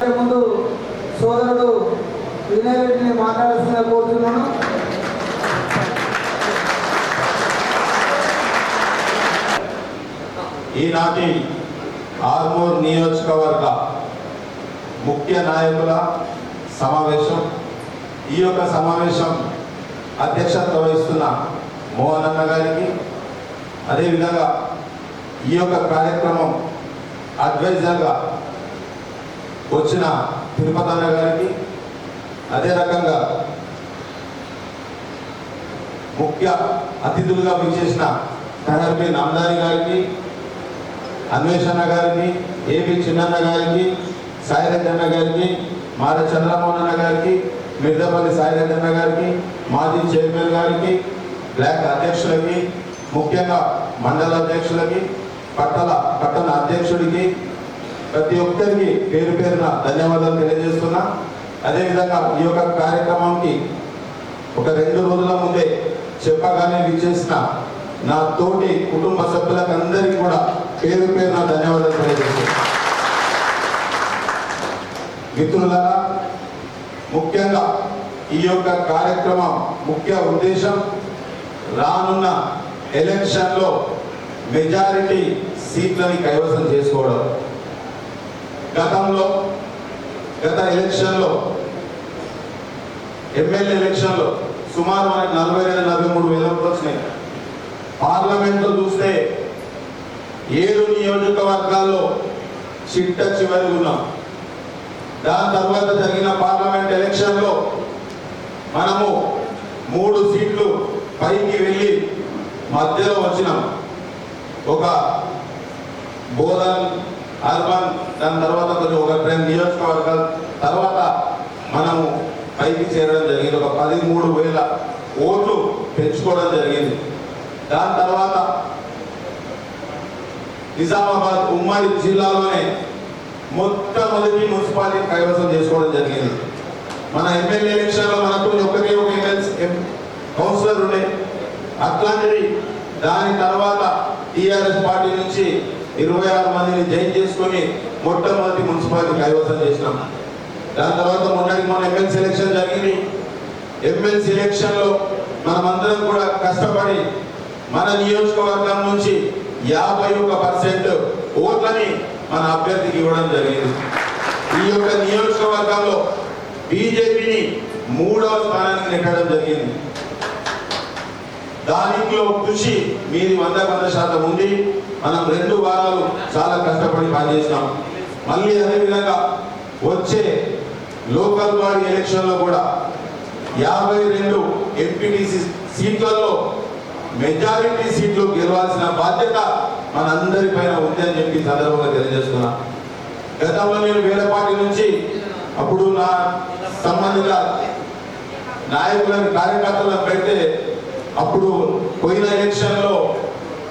ముందు సోదరుడు వినయ్ రెడ్డిని మాట్లాడాల్సిందిగా కోరుతున్నాను. ఈనాటి ఆర్మూర్ నియోజకవర్గ ముఖ్య నాయకుల సమావేశం. ఈ యొక్క సమావేశం అధ్యక్షత వహిస్తున్న మోహన్ అన్న గారికి, అదేవిధంగా ఈ యొక్క కార్యక్రమం అడ్వైజర్గా వచ్చిన తిరుపతి అన్న గారికి, అదే రకంగా ముఖ్య అతిథులుగా విచ్చేసిన తహర్బీ నామదారి గారికి, అన్వేషణ గారికి, ఏబి చిన్నన్న గారికి, సాయిరెడ్డి అన్న గారికి, మార చంద్రమోహన్ అన్న గారికి, మిర్దపల్లి సాయిరెడ్డి అన్న గారికి, మాజీ చైర్మన్ గారికి, బ్లాక్ అధ్యక్షులకి, ముఖ్యంగా మండల అధ్యక్షులకి, పట్టణ అధ్యక్షుడికి, ప్రతి ఒక్కరికి పేరు పేరున ధన్యవాదాలు తెలియజేస్తున్నా. అదేవిధంగా ఈ యొక్క కార్యక్రమానికి ఒక 2 రోజుల ముందే చెప్పగానే విచ్చేసిన నా తోటి కుటుంబ సభ్యులకు అందరికీ కూడా పేరు పేరున ధన్యవాదాలు తెలియజేస్తున్నా. మిత్రులారా, ముఖ్యంగా ఈ యొక్క కార్యక్రమం ముఖ్య ఉద్దేశం రానున్న ఎలక్షన్లో మెజారిటీ సీట్లని కైవసం చేసుకోవడం. గత ఎలక్షన్లో ఎమ్మెల్యే ఎలక్షన్లో సుమారు మనకి 42-43 వేల ఓట్లు వచ్చినాయి. పార్లమెంట్లో చూస్తే 7 నియోజకవర్గాల్లో చిట్ట చివరి ఉన్నాం. దాని తర్వాత జరిగిన పార్లమెంట్ ఎలక్షన్లో మనము 3 సీట్లు పైకి వెళ్ళి మధ్యలో వచ్చినాం. ఒక బోధన్, అర్బన్, దాని తర్వాత కొంచెం ఒక 2 నియోజకవర్గాల తర్వాత మనము పైకి చేరడం జరిగింది. ఒక 13,000 ఓట్లు పెంచుకోవడం జరిగింది. దాని తర్వాత నిజామాబాద్ ఉమ్మడి జిల్లాలోనే మొట్టమొదటి మున్సిపాలిటీ కైవసం చేసుకోవడం జరిగింది. మన ఎమ్మెల్యే ఎలక్షన్లో మనకు ఒకే ఒక కౌన్సిలర్ ఉండే. అట్లాంటిది దాని తర్వాత టీఆర్ఎస్ పార్టీ నుంచి 26 మందిని జైన్ చేసుకొని మొట్టమొదటి మున్సిపాలిటీ కైవసం చేసినాం. దాని తర్వాత మొన్న ఎమ్మెల్సీ ఎలక్షన్ జరిగింది. ఎమ్మెల్సీ ఎలక్షన్లో మనమందరం కూడా కష్టపడి మన నియోజకవర్గం నుంచి 51% ఓట్లని మన అభ్యర్థికి ఇవ్వడం జరిగింది. ఈ యొక్క నియోజకవర్గంలో బీజేపీని 3వ స్థానానికి నెట్టడం జరిగింది. దానిలో కృషి మీది 100% ఉంది. మనం 2 వారాలు చాలా కష్టపడి పనిచేసినాం. మళ్ళీ అదేవిధంగా వచ్చే లోకల్ బాడీ ఎలక్షన్లో కూడా 52 ఎంపీటీసీ సీట్లలో మెజారిటీ సీట్లు గెలవాల్సిన బాధ్యత మనందరిపైన ఉంది అని చెప్పి సందర్భంగా తెలియజేస్తున్నా. గతంలో నేను వేరే పార్టీ నుంచి అప్పుడు నా సంబంధిత నాయకులను కార్యకర్తలను పెడితే అప్పుడు పోయిన ఎలక్షన్లో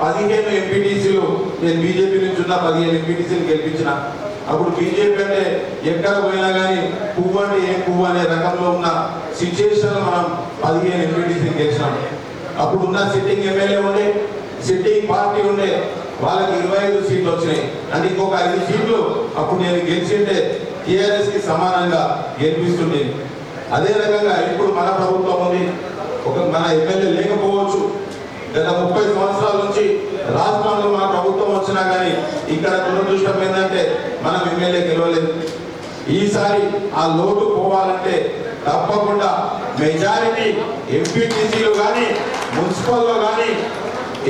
15 ఎంపీటీసీలు నేను బీజేపీ నుంచి ఉన్న 15 ఎంపీటీసీలు గెలిపించిన. అప్పుడు బీజేపీ అంటే ఎక్కడ పోయినా కానీ పువ్వు అంటే ఏ పువ్వు అనే రకంలో ఉన్న సిచ్యువేషన్ మనం 15 ఎంపీటీసీలు గెలిచినాం. అప్పుడు ఉన్న సిట్టింగ్ ఎమ్మెల్యే ఉండే, సిట్టింగ్ పార్టీ ఉండే, వాళ్ళకి 25 సీట్లు వచ్చినాయి. అంటే ఇంకొక 5 సీట్లు అప్పుడు నేను గెలిచింటే టీఆర్ఎస్ కి సమానంగా గెలిపిస్తుండే. అదే రకంగా ఇప్పుడు మన ప్రభుత్వం ఉంది. మన ఎమ్మెల్యే లేకపోవచ్చు. గత 30 సంవత్సరాల నుంచి రాష్ట్రంలో మన ప్రభుత్వం వచ్చినా కానీ ఇక్కడ దురదృష్టం ఏంటంటే మనం ఎమ్మెల్యే గెలవలేదు. ఈసారి ఆ లోటు పోవాలంటే తప్పకుండా మెజారిటీ ఎంపీటీసీలు కానీ, మున్సిపల్లో కానీ,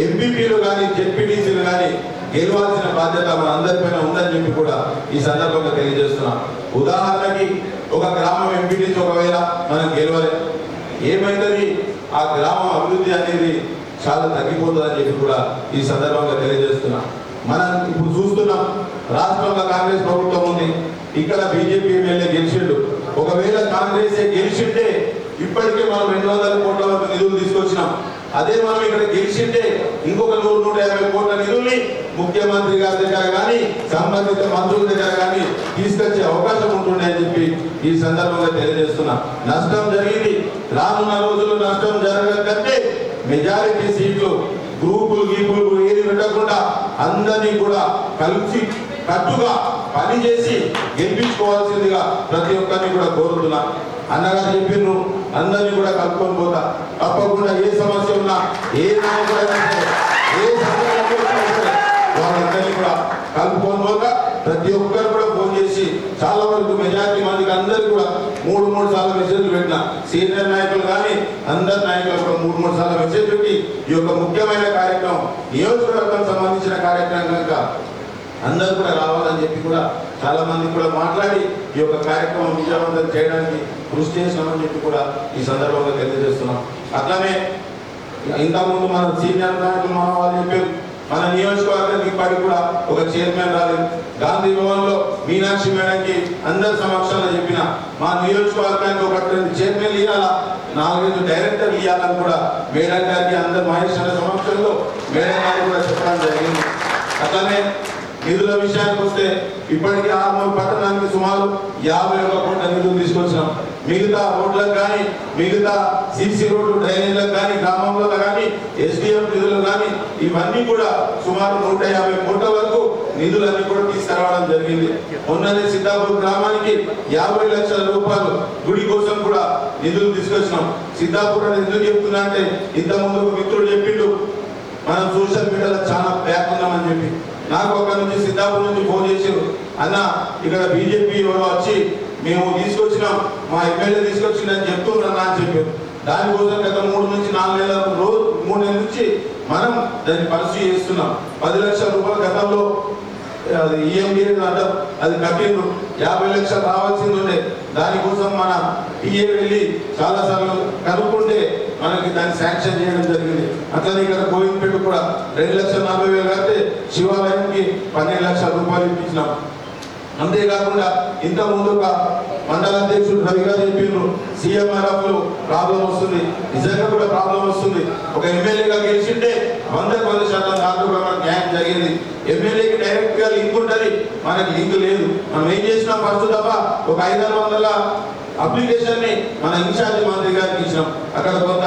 ఎంపీపీలు కానీ, జెడ్పీటీసీలు కానీ గెలవాల్సిన బాధ్యత మన అందరిపైన ఉందని చెప్పి కూడా ఈ సందర్భంగా తెలియజేస్తున్నాం. ఉదాహరణకి ఒక గ్రామం ఎంపీటీసీ ఒకవేళ మనం గెలవలే, ఏమైతుంది? ఆ గ్రామం అభివృద్ధి అనేది చాలా తగ్గిపోతుందని చెప్పి కూడా ఈ సందర్భంగా తెలియజేస్తున్నాం. మనం ఇప్పుడు చూస్తున్నాం, రాష్ట్రంలో కాంగ్రెస్ ప్రభుత్వం ఉంది, ఇక్కడ బీజేపీ ఎమ్మెల్యే గెలిచిండు. ఒకవేళ కాంగ్రెస్ గెలిచింటే ఇప్పటికే మనం 200 కోట్ల వరకు నిధులు తీసుకొచ్చినాం. అదే మనం ఇక్కడ గెలిచింటే ఇంకొక 100-150 కోట్ల నిధుల్ని ముఖ్యమంత్రి గారి దగ్గర కానీ, సంబంధిత మంత్రుల దగ్గర కానీ తీసుకొచ్చే అవకాశం ఉంటుండే అని చెప్పి ఈ సందర్భంగా తెలియజేస్తున్నా. నష్టం జరిగింది. రానున్న రోజుల్లో నష్టం జరగకంటే మెజారిటీ సీట్లు గ్రూపులు గీపులు ఏది పెట్టకుండా అందరినీ కూడా కలిసి కట్టుగా పని చేసి గెలిపించుకోవాల్సిందిగా ప్రతి ఒక్కరిని కూడా కోరుతున్నా. అన్నగారు చెప్పిండ్రు, అందరినీ కూడా కలుపుకొని పోతా. తప్పకుండా ఏ సమస్య ఉన్నా, ఏ నాయకుడైనా సరే, ఏ సమస్య వాళ్ళందరినీ కూడా కలుపుకొని పోతా. ప్రతి ఒక్కరు కూడా ఫోన్ చేసి చాలా వరకు మెజారిటీ మందికి అందరికీ కూడా మూడు సార్లు మెసేజ్లు పెట్టిన. సీనియర్ నాయకులు కానీ అందరి నాయకులు కూడా మూడు సార్లు మెసేజ్ పెట్టి ఈ యొక్క ముఖ్యమైన కార్యక్రమం, నియోజకవర్గం సంబంధించిన కార్యక్రమం కనుక అందరూ కూడా రావాలని చెప్పి కూడా చాలా మంది కూడా మాట్లాడి ఈ యొక్క కార్యక్రమం విజయవంతం చేయడానికి కృషి చేసినామని చెప్పి కూడా ఈ సందర్భంగా తెలియజేస్తున్నాం. అట్లానే ఇంతకుముందు మన సీనియర్ నాయకులు మన వాళ్ళు చెప్పారు, మన నియోజకవర్గానికి ఇప్పటికి కూడా ఒక చైర్మన్ రాలేదు. గాంధీ భవన్లో మీనాక్షి మేడంకి అందరి సమక్షంలో చెప్పిన మా నియోజకవర్గానికి ఒక చైర్మన్ ఇవ్వాలా, 4-5 డైరెక్టర్లు ఇవ్వాలని కూడా మేడం గారికి అందరు మహేష్ అనే సమక్షంలో మేడం గారికి కూడా చెప్పడం జరిగింది. అట్లానే నిధుల విషయానికి వస్తే ఇప్పటికీ ఆర్మూర్ పట్టణానికి సుమారు 51 కోట్ల నిధులు తీసుకొచ్చినాం. మిగతా రోడ్లకు కానీ, మిగతా సిసి రోడ్లు డ్రైనేజ్లకు కానీ, గ్రామంలో కానీ, ఎస్డిఎం నిధులు కానీ ఇవన్నీ కూడా సుమారు 150 కోట్ల వరకు నిధులన్నీ కూడా తీసుకురావడం జరిగింది. మొన్ననే సిద్ధాపూర్ గ్రామానికి 50 లక్షల రూపాయలు గుడి కోసం కూడా నిధులు తీసుకొచ్చినాం. సిద్ధాపూర్ అని ఎందుకు చెప్తున్నా అంటే, ఇంతకుముందు మిత్రుడు చెప్పిండు మనం సోషల్ మీడియాలో చాలా బ్యాక్ ఉన్నామని చెప్పి. నాకు ఒక నుంచి సిద్ధాపూర్ నుంచి ఫోన్ చేసారు, అన్న ఇక్కడ బీజేపీ ఎవరో వచ్చి మేము తీసుకొచ్చినాం, మా ఎమ్మెల్యే తీసుకొచ్చిందని చెప్తున్నా అని చెప్పారు. దానికోసం గత 3 నుంచి 4 నెలల రోజు 3 నెలల నుంచి మనం దాన్ని పరిస్థితి చేస్తున్నాం. 10 లక్షల రూపాయలు గతంలో అది ఈఎండి అంటారు, అది కట్టిండ్రు. 50 లక్షలు రావాల్సింది ఉండే. దానికోసం మన టీఏ వెళ్ళి చాలాసార్లు కనుక్కుంటే మనకి దాన్ని శాంక్షన్ చేయడం జరిగింది. అట్లనే ఇక్కడ కోయింపేట కూడా 2,40,000 కడితే శివాలయానికి 12 లక్షల రూపాయలు ఇప్పించినాం. అంతేకాకుండా ఇంత ముందు ఒక మండల అధ్యక్షుడు రవి గారు చెప్పిండ్రు, సీఎంఆర్ఎఫ్ లో ప్రాబ్లం వస్తుంది. నిజంగా కూడా ప్రాబ్లం వస్తుంది. ఒక ఎమ్మెల్యేగా గెలిచింటే 100% దాంట్లో న్యాయం జరిగింది. ఎమ్మెల్యేకి డైరెక్ట్ గా లింక్ ఉంటుంది, మనకి లింక్ లేదు. మనం ఏం చేసినాం ఫస్ట్ తప్ప ఒక 500 అప్లికేషన్ ని మన ఇన్ఛార్జి మంత్రి గారికి ఇచ్చినాం. అక్కడ కొంత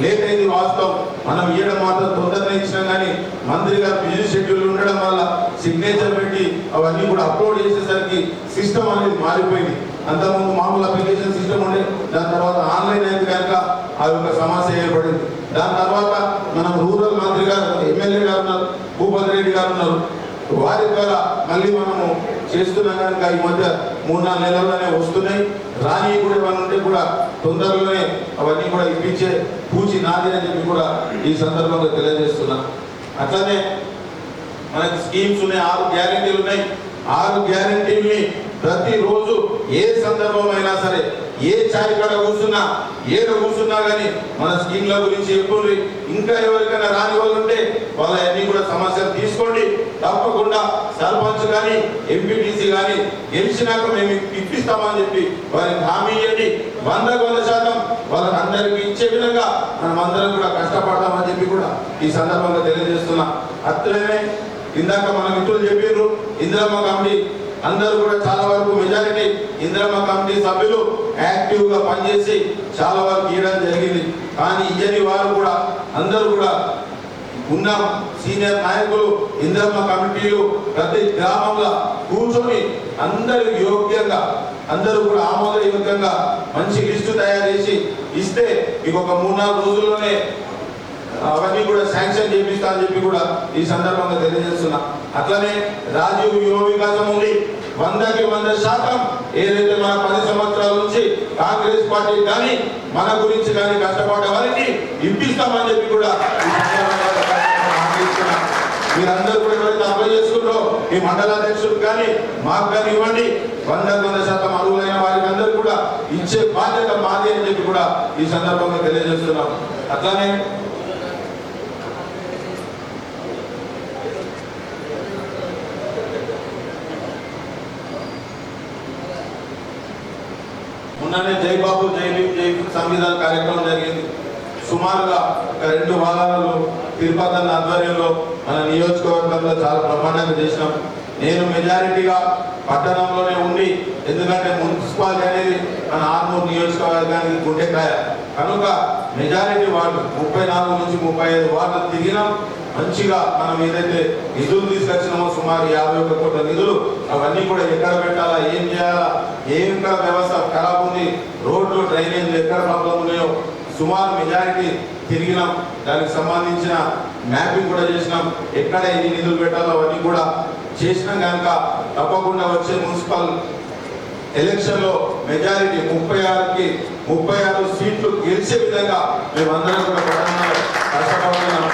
లేట్ అయింది వాస్తవం. మనం ఇవ్వడం మాత్రం తొందరగా ఇచ్చినాం, కానీ మంత్రి గారు బిజీ షెడ్యూల్ ఉండడం వల్ల సిగ్నేచర్ పెట్టి అవన్నీ కూడా అప్లోడ్ చేసేసరికి సిస్టమ్ అనేది మారిపోయింది. అంతకుముందు మామూలు అప్లికేషన్ సిస్టమ్ ఉండే, దాని తర్వాత ఆన్లైన్ అయింది కనుక ఆ యొక్క సమస్య ఏర్పడింది. దాని తర్వాత మనం రూరల్ మంత్రి గారు, ఎమ్మెల్యే గారు ఉన్నారు, భూపతి రెడ్డి గారు ఉన్నారు, వారి ద్వారా మళ్ళీ మనము చేస్తున్నాం కనుక ఈ మధ్య 3-4 నెలల్లోనే వస్తున్నాయి. రాని కూడా ఏమైనా ఉంటే కూడా తొందరలోనే అవన్నీ కూడా ఇప్పించే పూచి నాది అని చెప్పి కూడా ఈ సందర్భంగా తెలియజేస్తున్నా. అట్లనే మనకి స్కీమ్స్ ఉన్నాయి, 6 గ్యారెంటీలు ఉన్నాయి. 6 గ్యారెంటీల్ని ప్రతిరోజు ఏ సందర్భమైనా సరే, ఏ ఛాయ్ కాడ కూర్చున్నా, ఏడ కూర్చున్నా కానీ మన స్కీమ్ల గురించి చెప్పుకోండి. ఇంకా ఎవరికైనా రాని వాళ్ళు ఉంటే వాళ్ళ అన్ని కూడా సమస్యలు తీసుకోండి. తప్పకుండా సర్పంచ్ కానీ, ఎంపీటీసీ కానీ గెలిచినాక మేము ఇప్పిస్తామని చెప్పి వారికి హామీ ఇవ్వండి. 100% వాళ్ళకి అందరికీ ఇచ్చే విధంగా మనం అందరం కూడా కష్టపడతామని చెప్పి కూడా ఈ సందర్భంగా తెలియజేస్తున్నా. అట్లనే ఇందాక మన మిత్రులు చెప్పారు, ఇందిరమ్మ కమిటీ అందరూ కూడా చాలా వరకు మెజారిటీ ఇందిరమ్మ కమిటీ సభ్యులు యాక్టివ్ గా పనిచేసి చాలా వరకు ఇవ్వడం జరిగింది. కానీ ఇయ్యని వారు కూడా అందరూ కూడా ఉన్న సీనియర్ నాయకులు ఇందిరమ్మ కమిటీలు ప్రతి గ్రామంలో కూర్చొని అందరూ యోగ్యంగా, అందరూ కూడా ఆమోదయోగ్యంగా మంచి లిస్టు తయారు చేసి ఇస్తే మీకు ఒక 3-4 రోజుల్లోనే అవన్నీ కూడా శాంక్షన్ చేపిస్తా అని చెప్పి కూడా ఈ సందర్భంగా తెలియజేస్తున్నా. అట్లనే రాజీవ్ యువ వికాసం ఉంది. 100% ఏదైతే మన 10 సంవత్సరాల నుంచి కాంగ్రెస్ పార్టీ కానీ మన గురించి కానీ కష్టపడే వారికి ఇప్పిస్తామని చెప్పి కూడా మీరందరూ కూడా ఎవరైతే అప్లై చేసుకుంటారో ఈ మండల అధ్యక్షుడు కానీ మాకు కానీ ఇవ్వండి. 100% అర్హులైన వారికి అందరూ కూడా ఇచ్చే బాధ్యత మాది అని చెప్పి కూడా ఈ సందర్భంగా తెలియజేస్తున్నాం. అట్లానే మొన్ననే జై బాబు జై భీమ్ జై సంవిధాన కార్యక్రమం జరిగింది. సుమారుగా 2 వారాలలో తిరుపతి ఆధ్వర్యంలో మన నియోజకవర్గంలో చాలా బ్రహ్మాండంగా చేసినాం. నేను మెజారిటీగా పట్టణంలోనే ఉండి, ఎందుకంటే మున్సిపాలిటీ అనేది మన ఆర్మూర్ నియోజకవర్గానికి గుండెకాయ కనుక మెజారిటీ వార్డు 34 నుంచి 35 వార్డులు తిరిగినాం. మంచిగా మనం ఏదైతే నిధులు తీసుకొచ్చినామో సుమారు 51 కోట్ల నిధులు అవన్నీ కూడా ఎక్కడ పెట్టాలా, ఏం చేయాలా, ఏం ఇక్కడ వ్యవస్థ ఖరాబ్ ఉంది, రోడ్లు డ్రైనేజీలు ఎక్కడ ప్రాబ్లం ఉన్నాయో సుమారు మెజారిటీ తిరిగినాం. దానికి సంబంధించిన మ్యాపింగ్ కూడా చేసినాం. ఎక్కడ ఎన్ని నిధులు పెట్టాలో అవన్నీ కూడా చేసినాం. కనుక తప్పకుండా వచ్చే మున్సిపల్ ఎలక్షన్లో మెజారిటీ 36కి 36 సీట్లు గెలిచే విధంగా మేమందరం కూడా ప్రధానంగా కష్టపడుతున్నాం.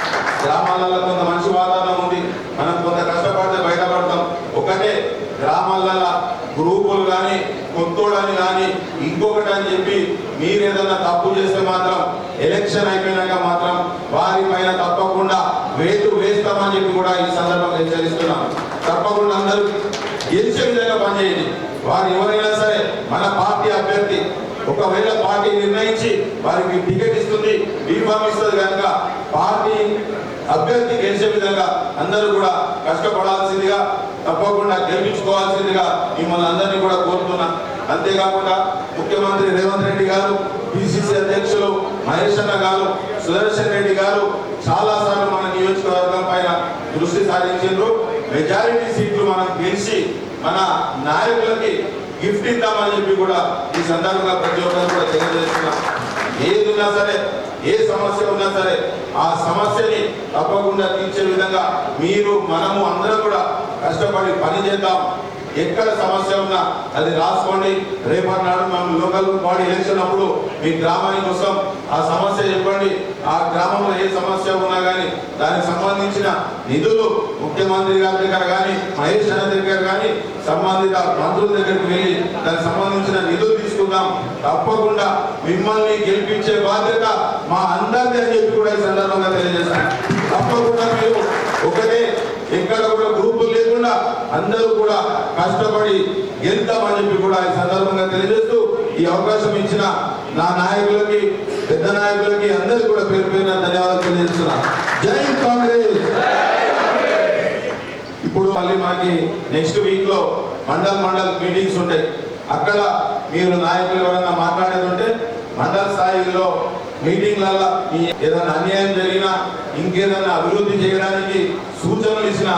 గ్రామాలలో కొంత మంచి వాతావరణం ఉంది, మనం కొంత కష్టపడితే బయటపడతాం. ఒకటే గ్రామాలలో గ్రూపులు కానీ కొత్తోడని కానీ ఇంకొకటి అని చెప్పి మీరు ఏదన్నా తప్పు చేస్తే మాత్రం ఎలక్షన్ అయిపోయినాక మాత్రం వారి పైన తప్పకుండా వేటు వేస్తామని చెప్పి కూడా ఈ సందర్భంగా హెచ్చరిస్తున్నాం. తప్పకుండా అందరూ గెలిచే విధంగా పనిచేయండి. వారు ఎవరైనా సరే మన పార్టీ అభ్యర్థి ఒకవేళ పార్టీ నిర్ణయించి వారికి టికెట్ ఇస్తుంది, బీఫామ్ ఇస్తుంది కనుక పార్టీ అభ్యర్థి గెలిచే విధంగా అందరూ కూడా కష్టపడాల్సిందిగా తప్పకుండా గెలిపించుకోవాల్సిందిగా మిమ్మల్ని అందరినీ కూడా కోరుతున్నా. అంతేకాకుండా ముఖ్యమంత్రి రేవంత్ రెడ్డి గారు, పిసిసి అధ్యక్షులు మహేష్ అన్న గారు, సుదర్శన్ రెడ్డి గారు చాలా సార్లు మన నియోజకవర్గం పైన దృష్టి సారించారు. మెజారిటీ సీట్లు మనం గెలిచి మన నాయకులకి గిఫ్ట్ ఇద్దామని చెప్పి కూడా ఈ సందర్భంగా ప్రతి ఒక్కరు కూడా తెలియజేస్తున్నాం. ఏది ఉన్నా సరే, ఏ సమస్య ఉన్నా సరే ఆ సమస్యని తప్పకుండా తీర్చే విధంగా మీరు మనము అందరం కూడా కష్టపడి పని చేద్దాం. ఎక్కడ సమస్య ఉన్నా అది రాసుకోండి. రేపటి నాడు మనం లోకల్ బాడీ ఎలక్షన్ అప్పుడు మీ గ్రామానికి వస్తాం, ఆ సమస్య చెప్పండి. ఆ గ్రామంలో ఏ సమస్య ఉన్నా కానీ దానికి సంబంధించిన నిధులు ముఖ్యమంత్రి గారి దగ్గర కానీ మహేష్ అన్న దగ్గర కానీ సంబంధిత మంత్రుల దగ్గరికి వెళ్ళి దానికి సంబంధించిన నిధులు తీసుకుందాం. తప్పకుండా మిమ్మల్ని గెలిపించే బాధ్యత మా అందరిది అని చెప్పి కూడా ఈ సందర్భంగా తెలియజేస్తాం. తప్పకుండా మీరు ఒకటే ఎక్కడ కూడా గ్రూపులు లేకుండా అందరూ కూడా కష్టపడి గెలుద్దామని చెప్పి కూడా ఈ సందర్భంగా తెలియజేస్తూ ఈ అవకాశం ఇచ్చిన నా నాయకులకి, పెద్ద నాయకులకి అందరికీ కూడా పేరు పేరున ధన్యవాదాలు తెలియజేస్తున్నా. జై కాంగ్రెస్. ఇప్పుడు మళ్ళీ మనకి నెక్స్ట్ వీక్ లో మండల్ మీటింగ్స్ ఉంటాయి. అక్కడ మీరు నాయకులు ఎవరైనా మాట్లాడేది ఉంటే మండల స్థాయిలో మీటింగ్లలో ఏదైనా అన్యాయం జరిగినా ఇంకేదైనా అభివృద్ధి చేయడానికి సూచనలు ఇచ్చిన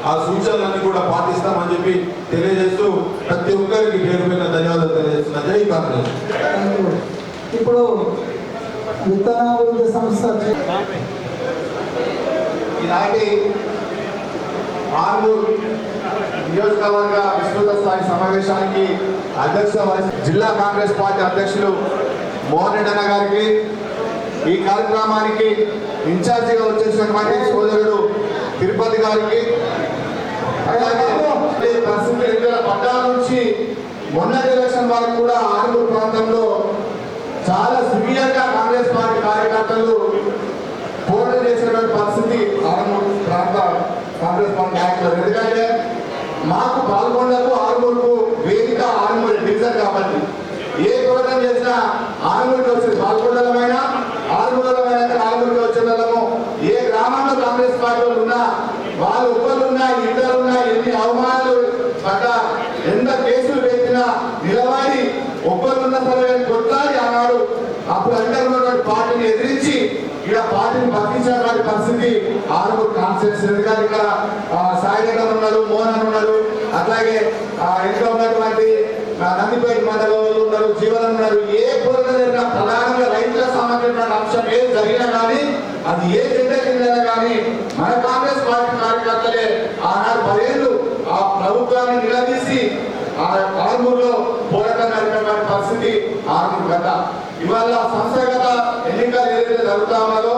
ఆ సూచనలన్నీ కూడా పాటిస్తామని చెప్పి తెలియజేస్తూ ప్రతి ఒక్కరికి పేరు పైన ధన్యవాదాలు తెలియజేస్తున్నా. జై కాంగ్రెస్. ఇప్పుడు విత్తనాభివృద్ధి సంస్థ ఈనాటి ఆర్మూర్ నియోజకవర్గ విస్తృత స్థాయి సమావేశానికి జిల్లా కాంగ్రెస్ పార్టీ అధ్యక్షులు మోహన్ రెడ్డి అన్న గారికి, ఈ కార్యక్రమానికి ఇన్ఛార్జిగా వచ్చేసినటువంటి సోదరుడు తిరుపతి గారికి, అలాగే పరిస్థితి 2014 నుంచి మొన్న ఎలక్షన్ వరకు కూడా ఆర్మూర్ ప్రాంతంలో చాలా సివియర్ గా కాంగ్రెస్ పార్టీ కార్యకర్తలు పోరాటం చేసినటువంటి పరిస్థితి ఆర్మూర్ ప్రాంత కాంగ్రెస్ పార్టీ నాయకులు. ఎందుకంటే మాకు పాల్గొండకు ఆర్మూర్కు వేదిక ఆర్మూర్ డివిజన్ కాబట్టి ఏ పోరాటం చేసినా ఆర్మూర్కి వచ్చేది. పాల్గొండలమైన ఆర్మూర్లమైన ఆర్మూర్కి వచ్చే వాళ్ళము. ఏ గ్రామంలో కాంగ్రెస్ పార్టీ ఉన్నా వాళ్ళు ఒక్కరున్నా ఇద్దరున్నా ఎన్ని అవమానాలు పడ్డా ఎంత కేసులు పెట్టినా నిలబడి ఒక్కరున్న సరే కొట్లాడి ఆనాడు అప్పుడు అంటున్నటువంటి పార్టీని ఎదిరించి ఇక్కడ పార్టీని బతికించినటువంటి పరిస్థితి ఆర్మూర్ కాన్స్టిట్యూన్సీ. ఎందుకంటే ఇక్కడ సాయిగడ్డ ఉన్నారు, మోహన్ ఉన్నారు, అట్లాగే ఇంకా ఉన్నటువంటి నందిపేట మండలంలో ఉన్నారు, జీవనం ఉన్నారు. ఏ పోరాటం జరిగినా ప్రధానంగా రైతులకు సంబంధించిన అంశం ఏది జరిగినా కానీ అది ఏ జెండా కింద కానీ మన కాంగ్రెస్ పార్టీ కార్యకర్తలే ఆనాడు 10 ఏళ్ళు ఆ ప్రభుత్వాన్ని నిలదీసి ఆర్మూర్లో పోరాటం జరిగినటువంటి పరిస్థితి ఆర్మూర్ గత. ఇవాళ సంస్థాగత ఎన్నికలు ఏదైతే జరుగుతా ఉన్నారో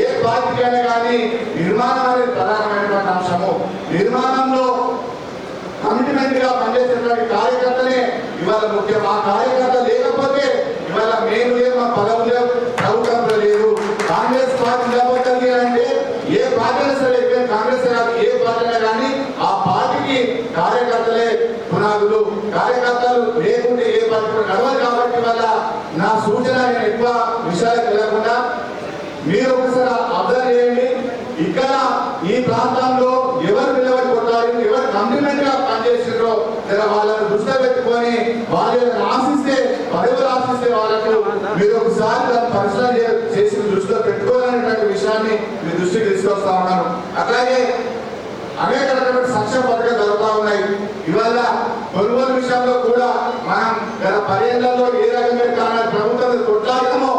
ఏ పార్టీకైనా కానీ నిర్మాణం అనేది ప్రధానమైనటువంటి అంశము. నిర్మాణంలో కమిట్మెంట్ గా పనిచేసినటువంటి కార్యకర్తలే ఇవాళ ముఖ్యం. ఆ కార్యకర్త లేకపోతే ఇవాళ మేము లేవు, మా పదవులు లేవు, ప్రభుత్వంలో లేదు. కాంగ్రెస్ పార్టీ నిలబడ్డది అంటే ఏ పార్టీలో సరే, కాంగ్రెస్ కాదు ఏ పార్టీలో కానీ ఆ పార్టీకి కార్యకర్తలే పునాదులు. కార్యకర్తలు లేకుంటే ఏ పార్టీ నడవదు. కాబట్టి వల్ల నా సూచన నేను ఎక్కువ విషయాలకు వెళ్ళకుండా మీరు ఒకసారి అబ్జర్వ్ చేయండి. ఇక్కడ ఈ ప్రాంతంలో ఎవరు నిలబడి కొట్టారు, ఎవరు కంప్లిమెంట్ గా పనిచేసిండ్రో లేదా వాళ్ళని దృష్టిలో పెట్టుకొని వాళ్ళని ఆశిస్తే పదవులు ఆశిస్తే వాళ్ళకు మీరు ఒకసారి దాన్ని పరిశీలన చేసి దృష్టిలో పెట్టుకోవాలనేటువంటి విషయాన్ని మీ దృష్టికి తీసుకొస్తా ఉన్నాను. అట్లాగే అనేక రకమైన సంక్షేమ పథకాలు జరుగుతూ ఉన్నాయి. ఇవాళ కొనుగోలు విషయంలో కూడా మనం గత 10 ఏళ్లలో ఏ రకంగా కానీ ప్రభుత్వం కొట్లాడమో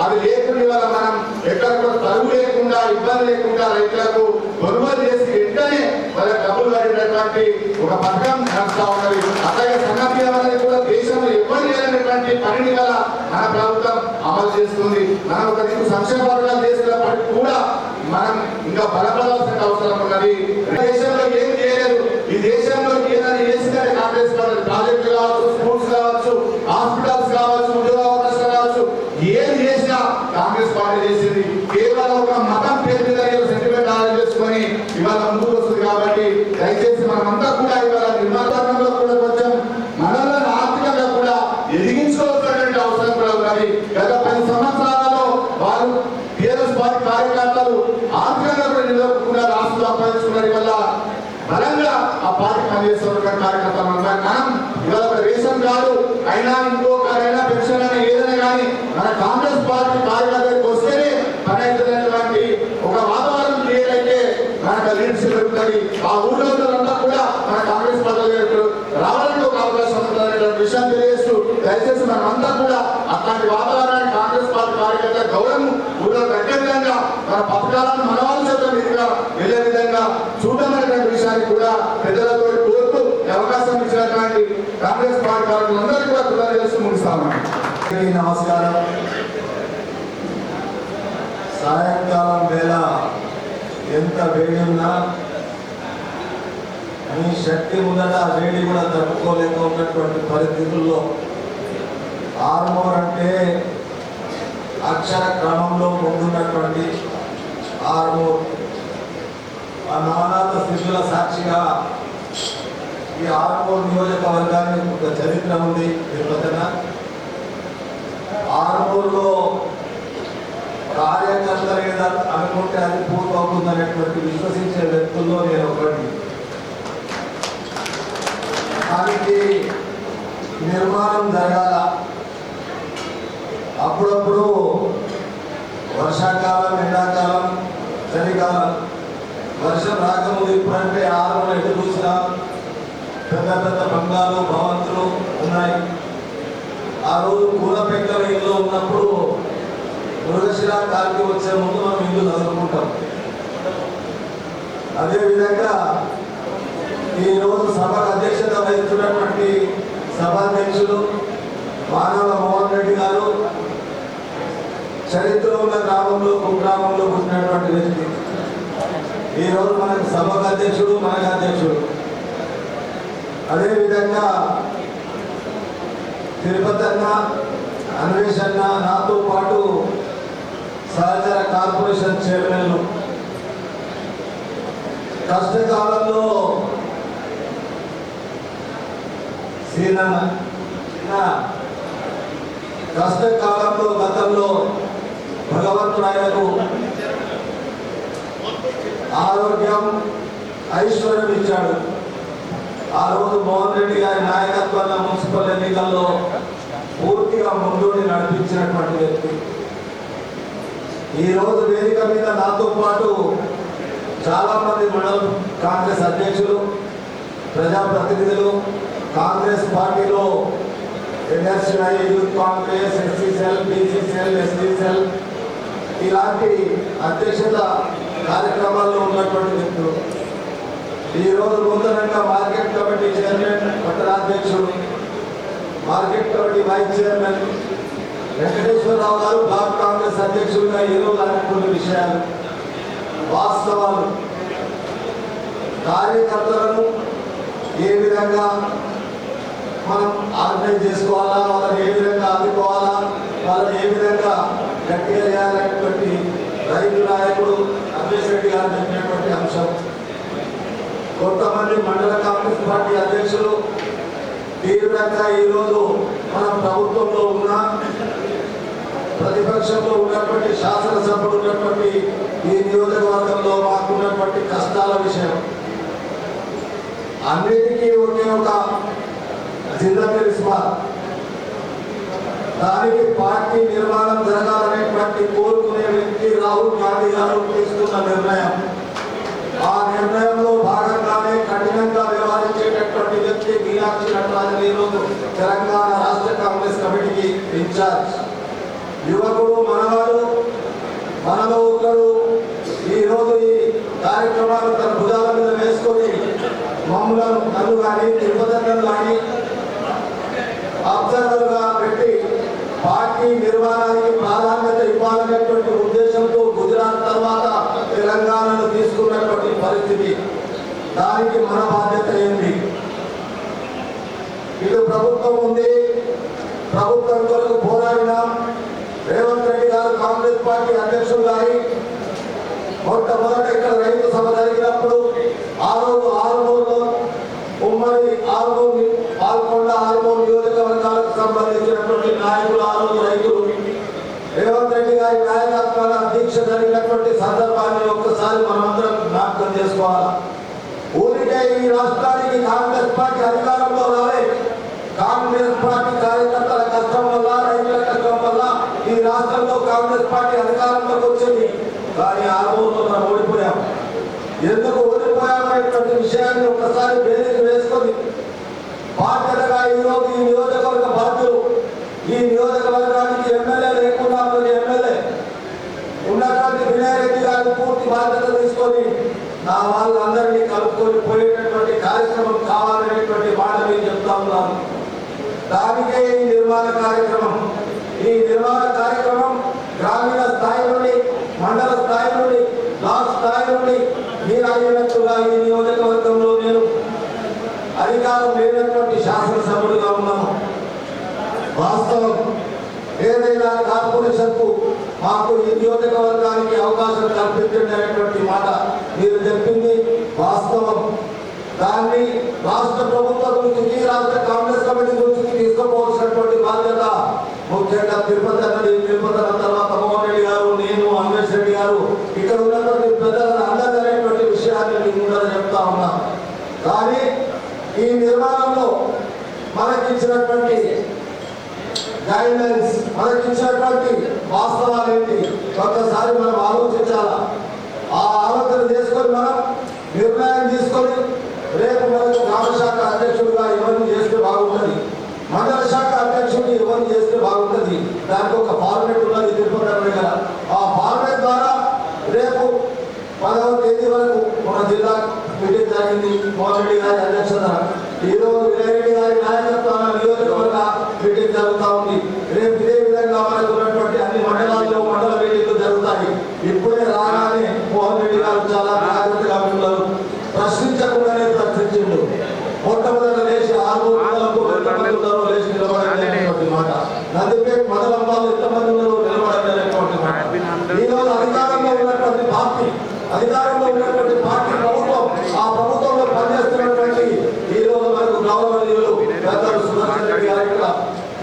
అది లేకుండా ఇవాళ మనం ఎక్కడ కూడా తరువు లేకుండా ఇబ్బంది లేకుండా రైతులకు కొనుగోలు చేసి వెంటనే వాళ్ళ డబ్బులు పడినటువంటి ఒక పథకం నడుస్తూ ఉన్నది. అలాగే సన్నబియ్యం అనేది కూడా దేశంలో ఎవ్వరు లేనటువంటి పనిని గల మన ప్రభుత్వం అమలు చేస్తుంది. మనం ఒక సంక్షేమ పథకాలు చేసినప్పటికీ కూడా మనం ఇంకా బలపడాల్సిన అవసరం ఉన్నది. దేశంలో ఏం చేయలేదు. ఈ దేశంలో ఏదైనా చేసిందంటే కాంగ్రెస్ పార్టీ ప్రాజెక్టులు కావచ్చు, స్కూల్స్ కావచ్చు, హాస్పిటల్స్ కావచ్చు, ఉద్యోగ అవకాశాలు కావచ్చు, ఏం చేసినా కాంగ్రెస్ పార్టీ చేసింది. కేవలం ఒక మతం పేరు మీద సెంటిమెంట్ ఆలోచన చేసుకొని ఇవాళ ముందుకు వస్తుంది. కాబట్టి దయచేసి మనమంతా కూడా ఇవాళ నిర్మాణంలో కూడా కొంచెం మనల్ని ఆర్థికంగా కూడా ఎదిగించుకోవాల్సినటువంటి అవసరం కూడా ఉన్నది. గత 10 సంవత్సరాలలో వారు టీఆర్ఎస్ పార్టీ కార్యకర్తలు ఆర్థికంగా కూడా నిలబడకుండా రాష్ట్రం సంపాదించుకున్నారు. వల్ల బలంగా ఆ పార్టీ పనిచేస్తున్న కార్యకర్తలు ఉన్నారు. మనం ఇవాళ ఒక రేషన్ కార్డు అయినా ఇంకొకరైనా పెన్షన్ అయినా ఏదైనా కానీ మన కాంగ్రెస్ పార్టీ కార్యకర్తలకు వస్తేనే పని అవుతున్నటువంటి ఒక వాతావరణం క్రియేట్ అయితే మనకు లీడర్షిప్ పెరుగుతుంది. ఆ ఊళ్ళో అంతా కూడా మన కాంగ్రెస్ పార్టీ రావాలంటే ఒక అవకాశం ఉంటుందనే విషయం తెలియజేస్తూ దయచేసి మనమంతా కూడా అట్లాంటి వాతావరణాన్ని కాంగ్రెస్ పార్టీ కార్యకర్త గౌరవం ఊళ్ళో కట్టే విధంగా మన పథకాలను మన వాళ్ళ చేత మీదుగా వెళ్లే విధంగా చూడమనేటువంటి విషయాన్ని కూడా పెద్దలతో కోరుతూ అవకాశం ఇచ్చినటువంటి కాంగ్రెస్ పార్టీ కార్యకర్తలందరికీ కూడా కృతజ్ఞతలు ముగిస్తాము. నమస్కారం. సాయంకాలం వేళ ఎంత వేడి ఉన్నా మీ శక్తి ముందట వేడి కూడా తట్టుకోలేక ఉన్నటువంటి పరిస్థితుల్లో ఆర్మూర్ అంటే అక్షర క్రమంలో ముందున్నటువంటి ఆర్మూర్ ఆ నవనాథ స్థితుల సాక్షిగా ఈ ఆర్మూర్ నియోజకవర్గానికి ఒక చరిత్ర ఉంది. నిర్వచన ఆర్మూర్లో కార్యకర్త లేదా అనుకుంటే అది పూర్తవుతుందనేటువంటి విశ్వసించే వ్యక్తుల్లో నేను ఒకటి. దానికి నిర్మాణం జరగాల. అప్పుడప్పుడు వర్షాకాలం, ఎండాకాలం, చలికాలం, వర్షం రాకముందు ఇప్పుడంటే ఆరు ఎటు చూసినా పెద్ద పెద్ద బంగాలు భవంతులు ఉన్నాయి. ఆ రోజు కూలపెక్కల ఇల్లు ఉన్నప్పుడు మృగశిర కాలికి వచ్చే ముందు మనం ఇల్లు చదువుకుంటాం. అదేవిధంగా ఈరోజు సభకు అధ్యక్షత వహిస్తున్నటువంటి సభాధ్యక్షులు మానవ మోహన్ రెడ్డి గారు చరిత్ర ఉన్న గ్రామంలో కుగ్రామంలో పుట్టినటువంటి వ్యక్తి. ఈరోజు మనకు సభకు అధ్యక్షుడు, మనకు అధ్యక్షుడు. అదేవిధంగా తిరుపతి అన్న, అన్వేష్ అన్న, నాతో పాటు సహచర కార్పొరేషన్ చైర్మన్లు కష్టకాలంలో చిన్న కష్టకాలంలో గతంలో భగవంతుడు ఆయనకు ఆరోగ్యం, ఐశ్వర్యం ఇచ్చాడు. ఆ రోజు మోహన్ రెడ్డి గారి నాయకత్వంలో మున్సిపల్ ఎన్నికల్లో పూర్తిగా ముందుండి నడిపించినటువంటి వ్యక్తి. ఈరోజు వేదిక మీద నాతో పాటు చాలా మంది మండల కాంగ్రెస్ అధ్యక్షులు, ప్రజాప్రతినిధులు, కాంగ్రెస్ పార్టీలో NSI, youth Congress, SC cell, BC cell, SC cell ఇలాంటి అధ్యక్షత కార్యక్రమాల్లో ఉన్నటువంటి వ్యక్తులు. ఈరోజు నూతనంగా మార్కెట్ కమిటీ చైర్మన్, పట్టణాధ్యక్షుడు, market committee vice chairman Venkateswararao గారు బ్లాక్ కాంగ్రెస్ అధ్యక్షుడిగా ఈరోజు అనుకున్న విషయాలు వాస్తవాలు, కార్యకర్తలను ఏ విధంగా మనం ఆర్గనైజ్ చేసుకోవాలా, వాళ్ళని ఏ విధంగా ఆదుకోవాలా, వాళ్ళని ఏ విధంగా గట్టిగా చేయాలనేటువంటి రైతు నాయకుడు అన్వేష్ రెడ్డి గారు చెప్పినటువంటి అంశం. కొంతమంది మండల కాంగ్రెస్ పార్టీ అధ్యక్షులు తీవ్రంగా ఈరోజు మనం ప్రభుత్వంలో ఉన్న, ప్రతిపక్షంలో ఉన్నటువంటి, శాసనసభలో ఉన్నటువంటి ఈ నియోజకవర్గంలో మాకున్నటువంటి కష్టాల విషయం అన్నిటికీ ఒకే ఒక సింగపేరి స్మార్ట్. దానికి పార్టీ నిర్మాణం జరగాలనేటువంటి కోరుకునే వ్యక్తి రాహుల్ గాంధీ గారు తీసుకున్న నిర్ణయం. ఆ నిర్ణయంలో భాగంగానే కఠినంగా వ్యవహరించేటటువంటి వ్యక్తి మీనాక్షి నటరాజన్ ఈరోజు తెలంగాణ రాష్ట్ర కాంగ్రెస్ కమిటీకి ఇన్ఛార్జ్. యువకుడు మనవాడు, మనలో ఒకడు ఈరోజు ఈ కార్యక్రమాలు తన భుజాల మీద వేసుకొని మమ్మలను నన్ను కానీ తిరుపతి కానీ అబ్జర్వర్గా పెట్టి పార్టీ నిర్మాణానికి ప్రాధాన్యత ఇవ్వాలనేటువంటి ఉద్దేశంతో గుజరాత్ తర్వాత తెలంగాణను తీసుకున్నటువంటి పరిస్థితి. దానికి మన బాధ్యత ఏంటి? ఇటు ప్రభుత్వం ఉంది, ప్రభుత్వం కొరకు పోరాడినాం. రేవంత్ రెడ్డి గారు కాంగ్రెస్ పార్టీ అధ్యక్షులు గారి మొట్టమొదట ఇక్కడ రైతు సభ జరిగినప్పుడు ఆ రోజు ఆరుమూరులో ఉమ్మడి ఆరుమూరు పాల్గొండ ఆరుమూరు నియోజకవర్గాలకు సంబంధించినటువంటి నాయకులు ఆ రోజు రైతులు రేవంత్ రెడ్డి గారి నాయకత్వాల దీక్ష జరిగినటువంటి సందర్భాన్ని ఒక్కసారి మనమందరం జ్ఞాపకం చేసుకోవాలా. ఊరికే ఈ రాష్ట్రానికి కాంగ్రెస్ పార్టీ అధికారంలో రాలే. కాంగ్రెస్ పార్టీ కార్యకర్తల కష్టం వల్ల, రైతుల కష్టం వల్ల ఈ రాష్ట్రంలో కాంగ్రెస్ పార్టీ అధికారంలోకి వచ్చింది. కానీ ఆరుమూరులో మనం ఓడిపోయాం. ఎందుకు ఓడిపోయామనేటువంటి విషయాన్ని ఒకసారి బేరీకి వేసుకొని బాధ్యతగా ఈరోజు ఈ నియోజకవర్గ బాధ్యులు, ఈ నియోజకవర్గానికి ఎమ్మెల్యే లేకుండా ఎమ్మెల్యే ఉన్నటువంటి వినయ్ రెడ్డి గారిని పూర్తి బాధ్యత తీసుకొని నా వాళ్ళందరినీ కలుపుకొని పోయేటటువంటి కార్యక్రమం కావాలనేటువంటి మాట నేను చెప్తా ఉన్నాను. దానికే ఈ నిర్మాణ కార్యక్రమం. ఈ నిర్మాణ కార్యక్రమం గ్రామీణ స్థాయి నుండి, మండల స్థాయి నుండి, బ్లాక్ స్థాయి నుండి మీరు అయినట్టుగా ఈ నియోజకవర్గంలో నేను అధికారం లేనటువంటి శాసనసభ్యుడిగా ఉన్నాను. వాస్తవం ఏదైనా కార్పొరేషన్కు మాకు ఈ నియోజకవర్గానికి అవకాశం కల్పించండి అనేటువంటి మాట మీరు చెప్పింది వాస్తవం. దాన్ని రాష్ట్ర ప్రభుత్వం నుంచి రాష్ట్ర కాంగ్రెస్ కమిటీ నుంచి తీసుకోవాల్సినటువంటి బాధ్యత ముఖ్యంగా తిరుపతి తర్వాత మోహన్ రెడ్డి గారు, నేను, అంబేష్ రెడ్డి గారు, ఇక్కడ ఉన్నటువంటి ప్రజలను అందజేటువంటి విషయాన్ని మీకు ముందర చెప్తా ఉన్నా. కానీ ఈ నిర్మాణంలో మనకిచ్చినటువంటి గైడ్ లైన్స్, మనకిచ్చినటువంటి వాస్తవాలు ఏంటి ఒక్కసారి మనం ఆలోచించాలా. ఆ ఆలోచన చేసుకొని మనం నిర్ణయం తీసుకొని రేపు మనకు గ్రామ శాఖ అధ్యక్షుడిగా ఎవరిని చేస్తే బాగుంటుంది, మండల శాఖ అధ్యక్షుడిని ఎవరిని చేస్తే బాగుంటుంది, దానికి ఒక ఫార్మేట్ ఉన్నది తిరుపతి గారు. ఆ ఫార్మేట్ ద్వారా రేపు 10వ తేదీ వరకు మన జిల్లా మీటింగ్ జరిగింది మోహన్ రెడ్డి గారి అధ్యక్షత. ఈరోజు వినయ్ రెడ్డి గారి నాయకత్వాల నియోజకవర్గ మీటింగ్ జరుగుతూ ఉంది. రేపు ఇదే విధంగా మనకు ఉన్నటువంటి అన్ని మండలాల్లో మండల మీటింగ్లు జరుగుతాయి. ఇప్పుడే రాగానే మోహన్ రెడ్డి గారు చాలా జాగ్రత్తగా ఉన్నారు. ప్రశ్నించకుండానే ప్రశ్నించిండు. మొట్టమొదటి లేచి 6 మండలంలో ఎంతమంది ఉన్నారో లేచి నిలబడనేటువంటి మాట, నందిపేట మండలం వాళ్ళు ఎంతమంది ఉన్నారో నిలబడనేటువంటి మాట. ఈరోజు అధికారంలో ఉన్నటువంటి పార్టీ ప్రభుత్వం, ఆ ప్రభుత్వంలో పనిచేస్తున్నటువంటి ఈరోజు మనకు గౌరవనీయులు పెద్దలు సుదర్శన్ రెడ్డి గారి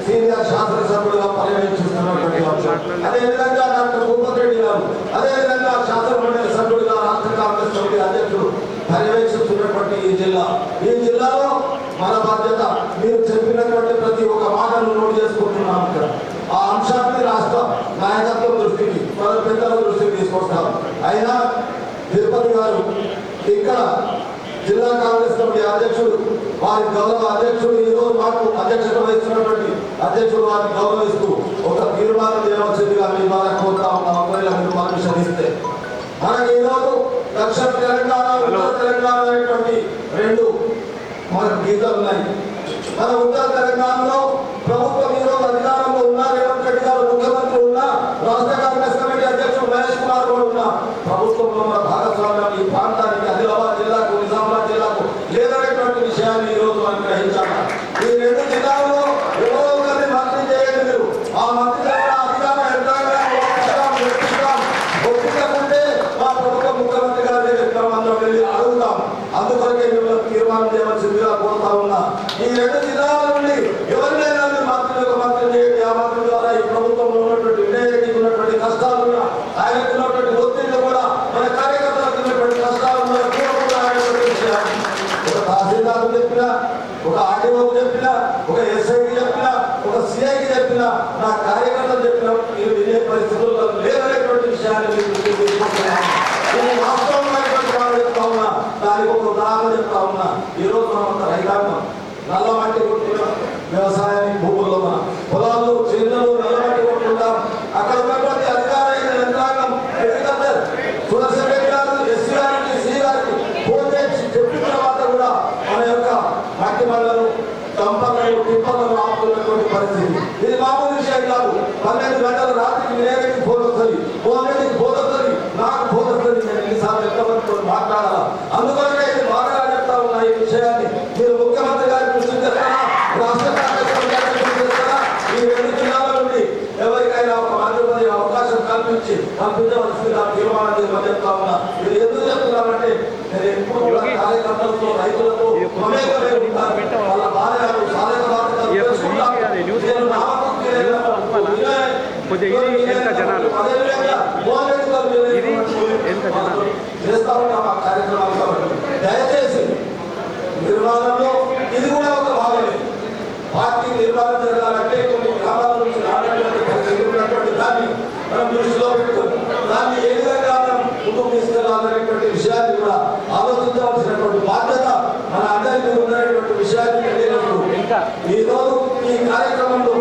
సీనియర్ శాసనసభ్యులుగా పర్యవేక్షిస్తున్నటువంటి అంశం. అదేవిధంగా డాక్టర్ భూపత్ రెడ్డి గారు, అదేవిధంగా శాసనమండలి సభ్యుడిగా రాష్ట్ర కాంగ్రెస్ కమిటీ అధ్యక్షుడు పర్యవేక్షిస్తున్నటువంటి ఈ జిల్లాలో మన బాధ్యత మీరు చెప్పినటువంటి ప్రతి ఒక్క మాటను నోట్ చేసుకుంటున్నాం. ఇక్కడ ఆ అంశాన్ని రాష్ట్ర నాయకత్వం దృష్టికి, మన పెద్దల దృష్టికి తీసుకొస్తాం. అయినా తిరుపతి గారు ఇక్కడ జిల్లా కాంగ్రెస్ కమిటీ అధ్యక్షుడు, వారి గౌరవ అధ్యక్షుడు, ఈరోజు మాకు అధ్యక్షత వహిస్తున్నటువంటి అధ్యక్షుడు వారిని గౌరవిస్తూ ఒక తీర్మానం చేయవలసిందిగా మీ ద్వారా కోరుతా ఉన్నాం. ఒకవేళ మీరు పర్మిషన్ ఇస్తే మనకి ఈరోజు దక్షిణ తెలంగాణ, ఉత్తర తెలంగాణ అనేటువంటి 2 మనకు గీతలు ఉన్నాయి. మన ఉత్తర తెలంగాణలో ప్రభుత్వం ఈరోజు అధికారంలో ఉన్నా, రేవంత్ రెడ్డి గారు ముఖ్యమంత్రి ఉన్నా, రాష్ట్ర కాంగ్రెస్ కమిటీ అధ్యక్షుడు మహేష్ కుమార్ కూడా ఉన్నా, ప్రభుత్వంలో మన భాగస్వామ్యం ఈ ప్రాంతానికి, ఆదిలాబాద్ జిల్లాకు, నిజామాబాద్ జిల్లాకు లేదనేటువంటి విషయాన్ని ఈరోజు మనం గ్రహించాలి. ఈ 2 జిల్లాల్లో ఎవరో ఒకరిని మంత్రి చేయండి. మీరు ఆ మంత్రి ద్వారా అధికార యంత్రాంగాన్ని ఒప్పించకుంటే మా ప్రభుత్వ ముఖ్యమంత్రి గారి దగ్గర అందరం వెళ్ళి అడుగుతాం. అందుకొరకే మిమ్మల్ని తీర్మానం చేయవలసిందిగా కోరుతా ఉన్నా. ఈ 2 జిల్లాల నుండి ఎవరినైనా మీరు మంత్రి చేయండి. ఆ మంత్రి ద్వారా ఈ ప్రభుత్వంలో ఉన్నటువంటి వినయ్ రెడ్డికి ఉన్నటువంటి కష్టాలు, ఆయనకు ఉన్నటువంటి ఒత్తిళ్లు కూడా, మన కార్యకర్తలకు ఉన్నటువంటి కష్టాలు ఒక తహసీల్దార్ చెప్పినా, ఒక ఆర్టీఓ ఏఓకి చెప్పినా, ఒక ఎస్ఐకి చెప్పినా, ఒక సిఐకి చెప్పినా, నా కార్యకర్తలు చెప్పినా మీరు వినే పరిస్థితుల్లో లేదనేటువంటి విషయాన్ని మీరు గుర్తుంచుకుంటున్నాను. ఇది వాస్తవమైనటువంటి వాళ్ళు చెప్తా ఉన్నా, దానికి ఒక ఉదాహరణ చెప్తా ఉన్నా. ఈరోజు మనం రైతాంగం నల్ల మట్టి కొట్టుకుంటాం, వ్యవసాయానికి భూముల్లో మన పొలాలు చిన్నలు నల్ల మట్టి కొట్టుకుంటాం. అక్కడ ఉన్నటువంటి అధికార యంత్రాంగం అగ్రికల్చర్ సుదర్శన్ రెడ్డి గారు ఎస్సీ గారికి సి గారికి ఫోన్ చేసి చెప్పిన తర్వాత కూడా మన యొక్క మట్టి బండ్లను డంపర్లను టిప్పర్లను ఆపుతున్నటువంటి పరిస్థితి. ఇది మామూలు విషయం కాదు. 12 గంటల రాత్రికి వినేటికి ఫోన్ వస్తుంది, ఫోన్ వస్తుంది, నాకు ఫోన్ వస్తుంది. నేను ఎన్నిసార్లు ఎంతమందితో మాట్లాడాలా? అందుకనే ఇది బాగా చెప్తా ఉన్నా. ఈ విషయాన్ని మీరు ముఖ్యమంత్రి గారి దృష్టి చేస్తారా, రాష్ట్ర కాంగ్రెస్ గారి దృష్టి చేస్తారా? ఈ 2 జిల్లాల నుండి ఎవరికైనా ఒక మంత్రి పదవి అవకాశం కల్పించవలసిందిగా తీర్మానం చేయమని చెప్తా ఉన్నా. ఇది ఎందుకు చెప్తున్నామంటే నేను ఎప్పుడు కూడా కార్యకర్తలతో రైతులతో మమేకమై ఉంటాను. వాళ్ళ భార్యలు సాధక బాధ్యతలు తెలుసుకుంటాను. నేను నా హక్కుకి చేస్తా ఉంటాం ఆ కార్యక్రమాలు. కాబట్టి దయచేసి నిర్మాణంలో ఇది కూడా ఒక భాగమే. పార్టీ నిర్మాణం జరగాలంటే కొన్ని గ్రామాల నుంచి రానటువంటి దాన్ని మనం దృష్టిలో పెట్టుకొని దాన్ని ఏ విధంగా మనం ముందుకు తీసుకెళ్లాలనేటువంటి విషయాన్ని కూడా ఆలోచించవలసినటువంటి బాధ్యత మన అందరికీ ఉన్నటువంటి విషయాన్ని తెలియనప్పుడు ఈ రోజు ఈ కార్యక్రమంలో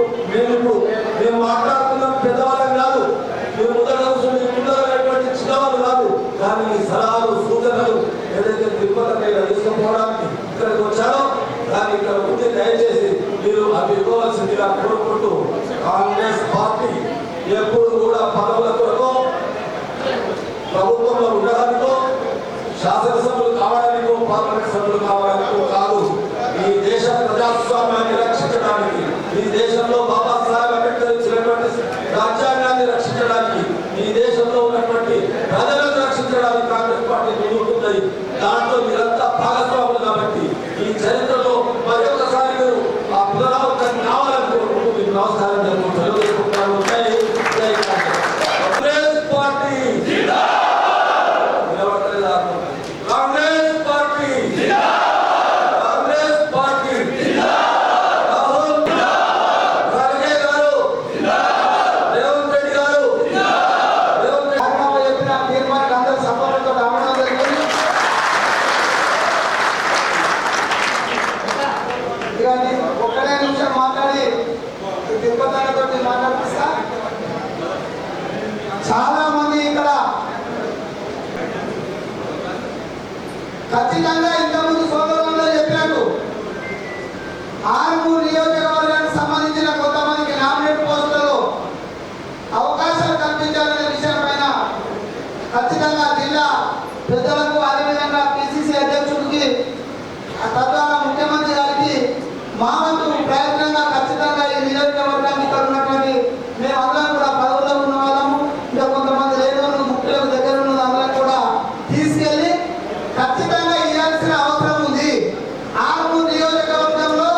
మేము మాట్లాడుతున్న పెద్దవాళ్ళం కాదు, మీరు ముందరటువంటి చిన్నవాళ్ళు కాదు. కానీ ఈ సలహాలు సూచనలు ఏదైతే తిరుపతి తీసుకుపోవడానికి ఇక్కడికి వచ్చారో దాన్ని ఇక్కడ ఉండి దయచేసి మీరు అవి ఇవ్వవలసిందిగా కోరుకుంటూ, కాంగ్రెస్ పార్టీ ఎప్పుడు కూడా పదవుల కొరకు ప్రభుత్వంలో ఉండడానికో శాసనసభలు కావడానికో పార్లమెంట్ సభ్యులు కావడానికో కాదు. ఈ దేశ ప్రజాస్వామ్యాన్ని రక్షించడానికి, ఈ దేశంలో బాబాసాహెబ్ అంబేద్కర్ ఇచ్చినటువంటి రాజ్యాంగాన్ని రక్షించడానికి, ఈ దేశంలో ఉన్నటువంటి ప్రజలను రక్షించడానికి కాంగ్రెస్ పార్టీ ముందుకుంటుంది. దాంట్లో మీరంతా భాగస్వాములు. కాబట్టి ఈ చరిత్రలో మరి ఒకసారి మీరు ఆ పునరావృతం కావాలనుకుంటూ మీకు నమస్కారం తెలుసుకుంటున్నాను. Congress party Congress party Congress party Rahul Kharge గారు, రేవంత్ రెడ్డి గారు, చెప్పిన తీర్మానికి అందరూ సపోర్ట్తో రావడం జరిగింది. కానీ ఒక్కడే నిమిషం మాట్లాడి తిరుపతి మాట్లాడిస్తా. చాలా మంది ఇక్కడ ఖచ్చితంగా ఇంతకుముందు సోదరులందరూ చెప్పినట్టు ఆర్మూర్ నియోజకవర్గానికి సంబంధించిన కొంతమందికి నామినేట్ పోస్టులలో అవకాశాలు కల్పించాలనే విషయం పైన ఖచ్చితంగా జిల్లా పెద్దలకు, అదేవిధంగా పిసిసి అధ్యక్షుడికి, తద్వారా ముఖ్యమంత్రి గారికి మా వంతు ప్రయత్నంగా ఖచ్చితంగా ఈ నియోజకవర్గానికి ఇక్కడ ఉన్నటువంటి మేమందరం కూడా పదవుల్లో ఉన్న వాళ్ళము, ఇంకా కొంతమంది లేని వాళ్ళు, ముఖ్యులకు దగ్గర ఉన్న అందరం కూడా తీసుకెళ్ళి ఖచ్చితంగా ఇవ్వాల్సిన అవసరం ఉంది. ఆర్మూర్ నియోజకవర్గంలో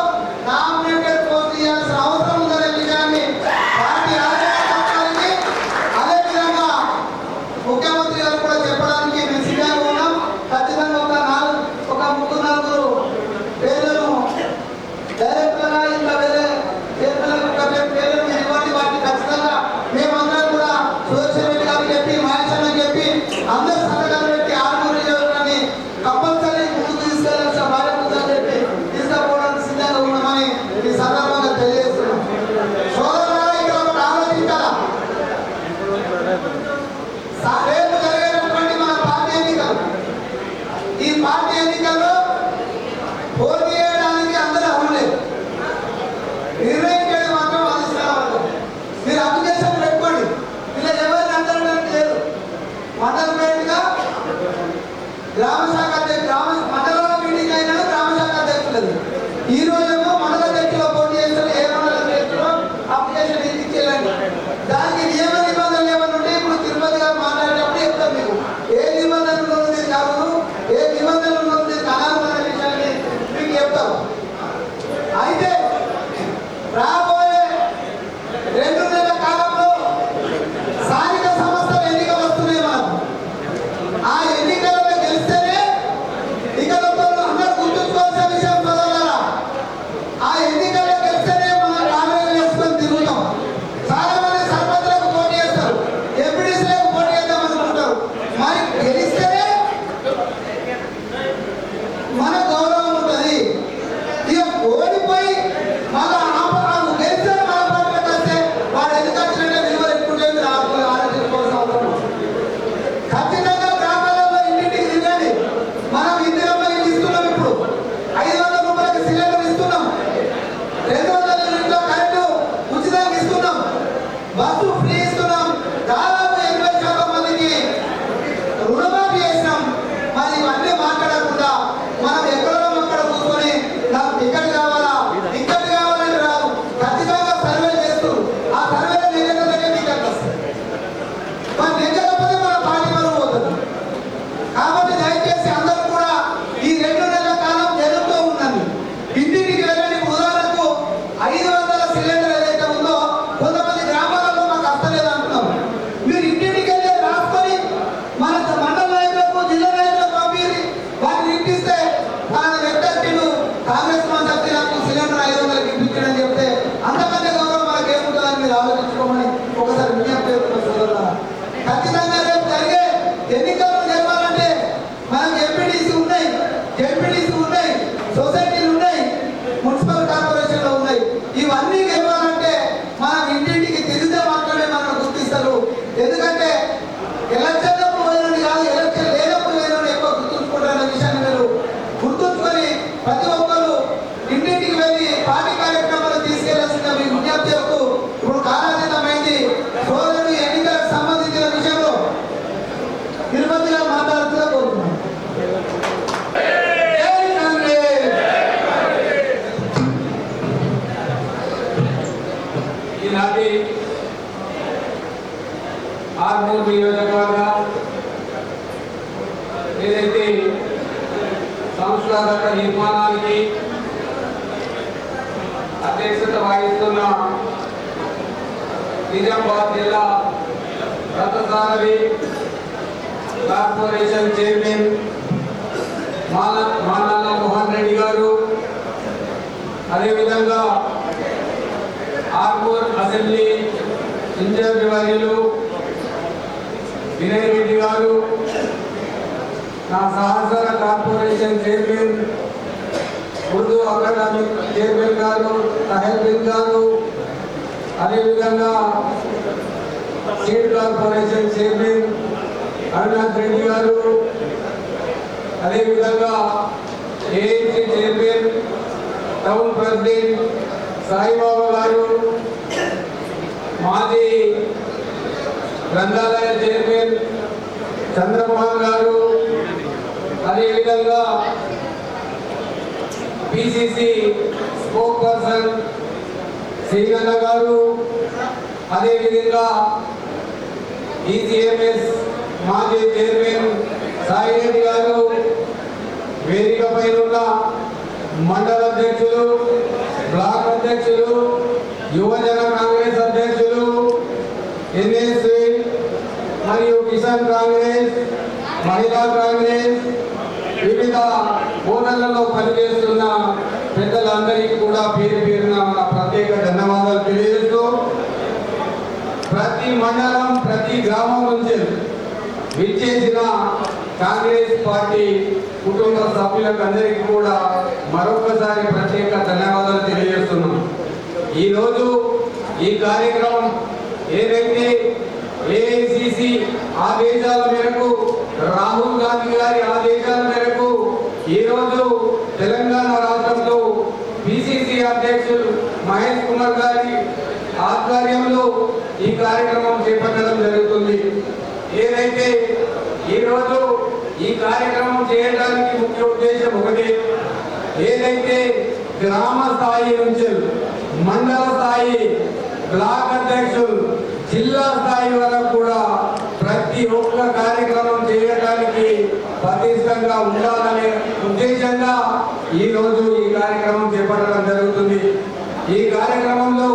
నామినేటెడ్ పోస్ట్ ఇవ్వాల్సిన అవసరం ఉందనే విషయాన్ని పార్టీ రాజకీయానికి, అదేవిధంగా ముఖ్యమంత్రి గారు కూడా చెప్పడానికి మేము సిద్ధంగా ఉన్నాం. ఖచ్చితంగా ఒక 3-4 పేర్లను డైరెక్టర్గా ఇంకా వేరే పేర్లను ఇవ్వండి. వాటిని ఖచ్చితంగా మేమందరం కూడా సుదర్శన్ రెడ్డి గారికి చెప్పి, మహేష్ అన్నకి చెప్పి, అందరూ సంతకాలు పెట్టి ఆర్మూర్ నియోజకవర్గాన్ని కంపల్సరీ ముందుకు తీసుకెళ్లాల్సిన బాధ్యత ఉందని చెప్పి తీసుకుపోవడానికి సిద్ధంగా ఉన్నామని ఈ సందర్భంగా తెలియజేస్తున్నాం. సోదరులారా, ఇక్కడ ఒకటి ఆలోచించాలా. రేపు జరిగేటటువంటి మన పార్టీ ఎన్నికలు, ఈ పార్టీ ఎన్నికల్లో పోటీ చేయడానికి అందరూ అవ్వలేదు, నిర్ణయించేది మాత్రం అందిస్తున్నారు. మీరు అప్లికేషన్ పెట్టుకోండి. ఇలా ఎవరిని అందడానికి లేదు. మండలమేట్గా గ్రామ శాఖ అధ్యక్షుడు, మండలంలో మీటింగ్ అయినా గ్రామ శాఖ అధ్యక్షులు. ఈ రోజేమో మండల అధ్యక్షులు పోటీ మళ్ళా ఆపరాలు గెలిస్తే మన పార్టీలోకి వస్తే వాడు ఎందుకు వచ్చినట్టే విలువలు ఎక్కుంటే మీరు ఆలోచించుకోవాల్సిన అవసరం ఉంది. ఖచ్చితంగా గ్రామాలలో ఇంటింటికి తిరగండి. మనం ఇందిరమ్మ ఇల్లు ఇస్తున్నాం, ఇప్పుడు 500 రూపాయలకి సిలిండర్ ఇస్తున్నాం, 200 యూనిట్ల కరెంటు ఉచితంగా ఇస్తున్నాం, బస్సు ఫ్రీ ఇస్తున్నాం, దాదాపు 80% మందికి రుణమాఫీ చేసినాం. మరి ఇవన్నీ మాట్లాడకుండా మనం ఎక్కడో అక్కడ కూర్చొని నాకు టికెట్ కావాలా టికెట్ కావాలంటే రాదు. ఖచ్చితంగా సర్వే చేస్తూ ఆ సర్వేలో నిజంగా టికెట్ వస్తుంది. మరి నిజకపోతే మన పార్టీ మనం పోతుంది. కాబట్టి దయచేసి అందరూ కూడా ఈ 2 నెలల కాలం జరుగుతూ ఉన్నది. ఇంటింటికి వెళ్ళండి. ఉదాహరణకు 500 సిలిండర్ ఏదైతే ఉందో కొంతమంది గ్రామాలలో మాకు వస్తలేదు అంటున్నాం. మీరు ఇంటింటికి వెళ్ళి రాసుకొని మన మండల నాయకులకు జిల్లా నాయకులకు పంపిరి, వాటిని ఇప్పిస్తే మన వ్యక్తులు కాంగ్రెస్ మన శక్తి నాకు సిలిండర్ 500కి ఇప్పించడని చెప్తే అంతకంటే గౌరవం మనకి ఏముంటుందని మీరు ఆలోచించుకోమని ఒకసారి విజ్ఞప్తి చేస్తున్న సోదరులారా. ఖచ్చితంగా రేపు జరిగే ఎన్నికలను చెప్పాలంటే మనకు ఎంపీటీసీ ఉన్నాయి, జెడ్పీటీసీ ఉన్నాయి, సొసైటీలు ఉన్నాయి, మున్సిపల్ కార్పొరేషన్లు ఉన్నాయి. ఇవన్నీ గెలవాలంటే మనం ఇంటింటికి తిరిగితే మాత్రమే మనం గుర్తిస్తారు. ఎందుకంటే ఎలక్షన్లకు పోయినది కాదు, ఎలక్షన్ లేనప్పుడు పోయిన ఎక్కువ గుర్తుంచుకుంటారన్న విషయాన్ని మీరు గుర్తుంచుకొని ప్రతి ఒక్కరు ఇంటింటికి వెళ్ళి పార్టీ కార్యక్రమాలు తీసుకెళ్లాల్సిన మీ విజ్ఞప్తి చేస్తూ ఇప్పుడు కాలాతీతమైంది. సోదరుడు ఎన్నికలకు సంబంధించిన విషయంలో తిరుపతిగా మాట్లాడుతూ కోరుతున్నాను. జై కాంగ్రెస్. ఈనాటి ఆర్మూర్ నియోజకవర్గ ఏదైతే సంస్కారక నిర్మాణానికి అధ్యక్షత వహిస్తున్న నిజామాబాద్ జిల్లా రథసారథి కార్పొరేషన్ చైర్మన్ మానల్ల మోహన్ రెడ్డి గారు, అదేవిధంగా ఆర్మూర్ అసెంబ్లీ ఇన్ఛార్జ్ వర్యులు వినయ్ రెడ్డి గారు, నా సహచర corporation chairman Urdu academic chairman గారు తహెల్ గారు, అదేవిధంగా state corporation chairman Avinash Reddy గారు, అదేవిధంగా AMC chairman town president Saibaba గారు, మాజీ గ్రంథాలయ చైర్మన్ చంద్రమోహన్ గారు, అదేవిధంగా పిసిసి స్పోక్ పర్సన్ శ్రీగన్న గారు, అదేవిధంగా ఈసీఎంఎస్ మాజీ చైర్మన్ సాయిరెడ్డి గారు, వేదికపై ఉన్న మండల అధ్యక్షులు, బ్లాక్ అధ్యక్షులు, యువజన కాంగ్రెస్ అధ్యక్షులు, ఎన్ఎస్వి మరియు కిసాన్ కాంగ్రెస్, మహిళా కాంగ్రెస్, వివిధ హోదాలలో పనిచేస్తున్న పెద్దలందరికీ కూడా పేరు పేరున ప్రత్యేక ధన్యవాదాలు తెలియజేస్తూ, ప్రతి మండలం ప్రతి గ్రామం నుంచి విచ్చేసిన కాంగ్రెస్ పార్టీ కుటుంబ సభ్యులకు అందరికీ కూడా మరొకసారి ప్రత్యేక ధన్యవాదాలు తెలియజేస్తున్నాం. ఈరోజు ఈ కార్యక్రమం ఏదైతే ఏఐసిసి ఆదేశాల మేరకు, రాహుల్ గాంధీ గారి ఆదేశాల మేరకు ఈరోజు తెలంగాణ రాష్ట్రంలో పిసిసి అధ్యక్షులు మహేష్ కుమార్ గారి ఆధ్వర్యంలో ఈ కార్యక్రమం చేపట్టడం జరుగుతుంది. ఏదైతే ఈరోజు ఈ కార్యక్రమం చేయడానికి ముఖ్య ఉద్దేశం ఒకటి, ఏదైతే గ్రామ స్థాయి నుంచి మండల స్థాయి, బ్లాక్ అధ్యక్షులు, జిల్లా స్థాయి వరకు కూడా ప్రతి ఒక్క కార్యక్రమం చేయడానికి పటిష్టంగా ఉండాలనే ఉద్దేశంగా ఈరోజు ఈ కార్యక్రమం చేపట్టడం జరుగుతుంది. ఈ కార్యక్రమంలో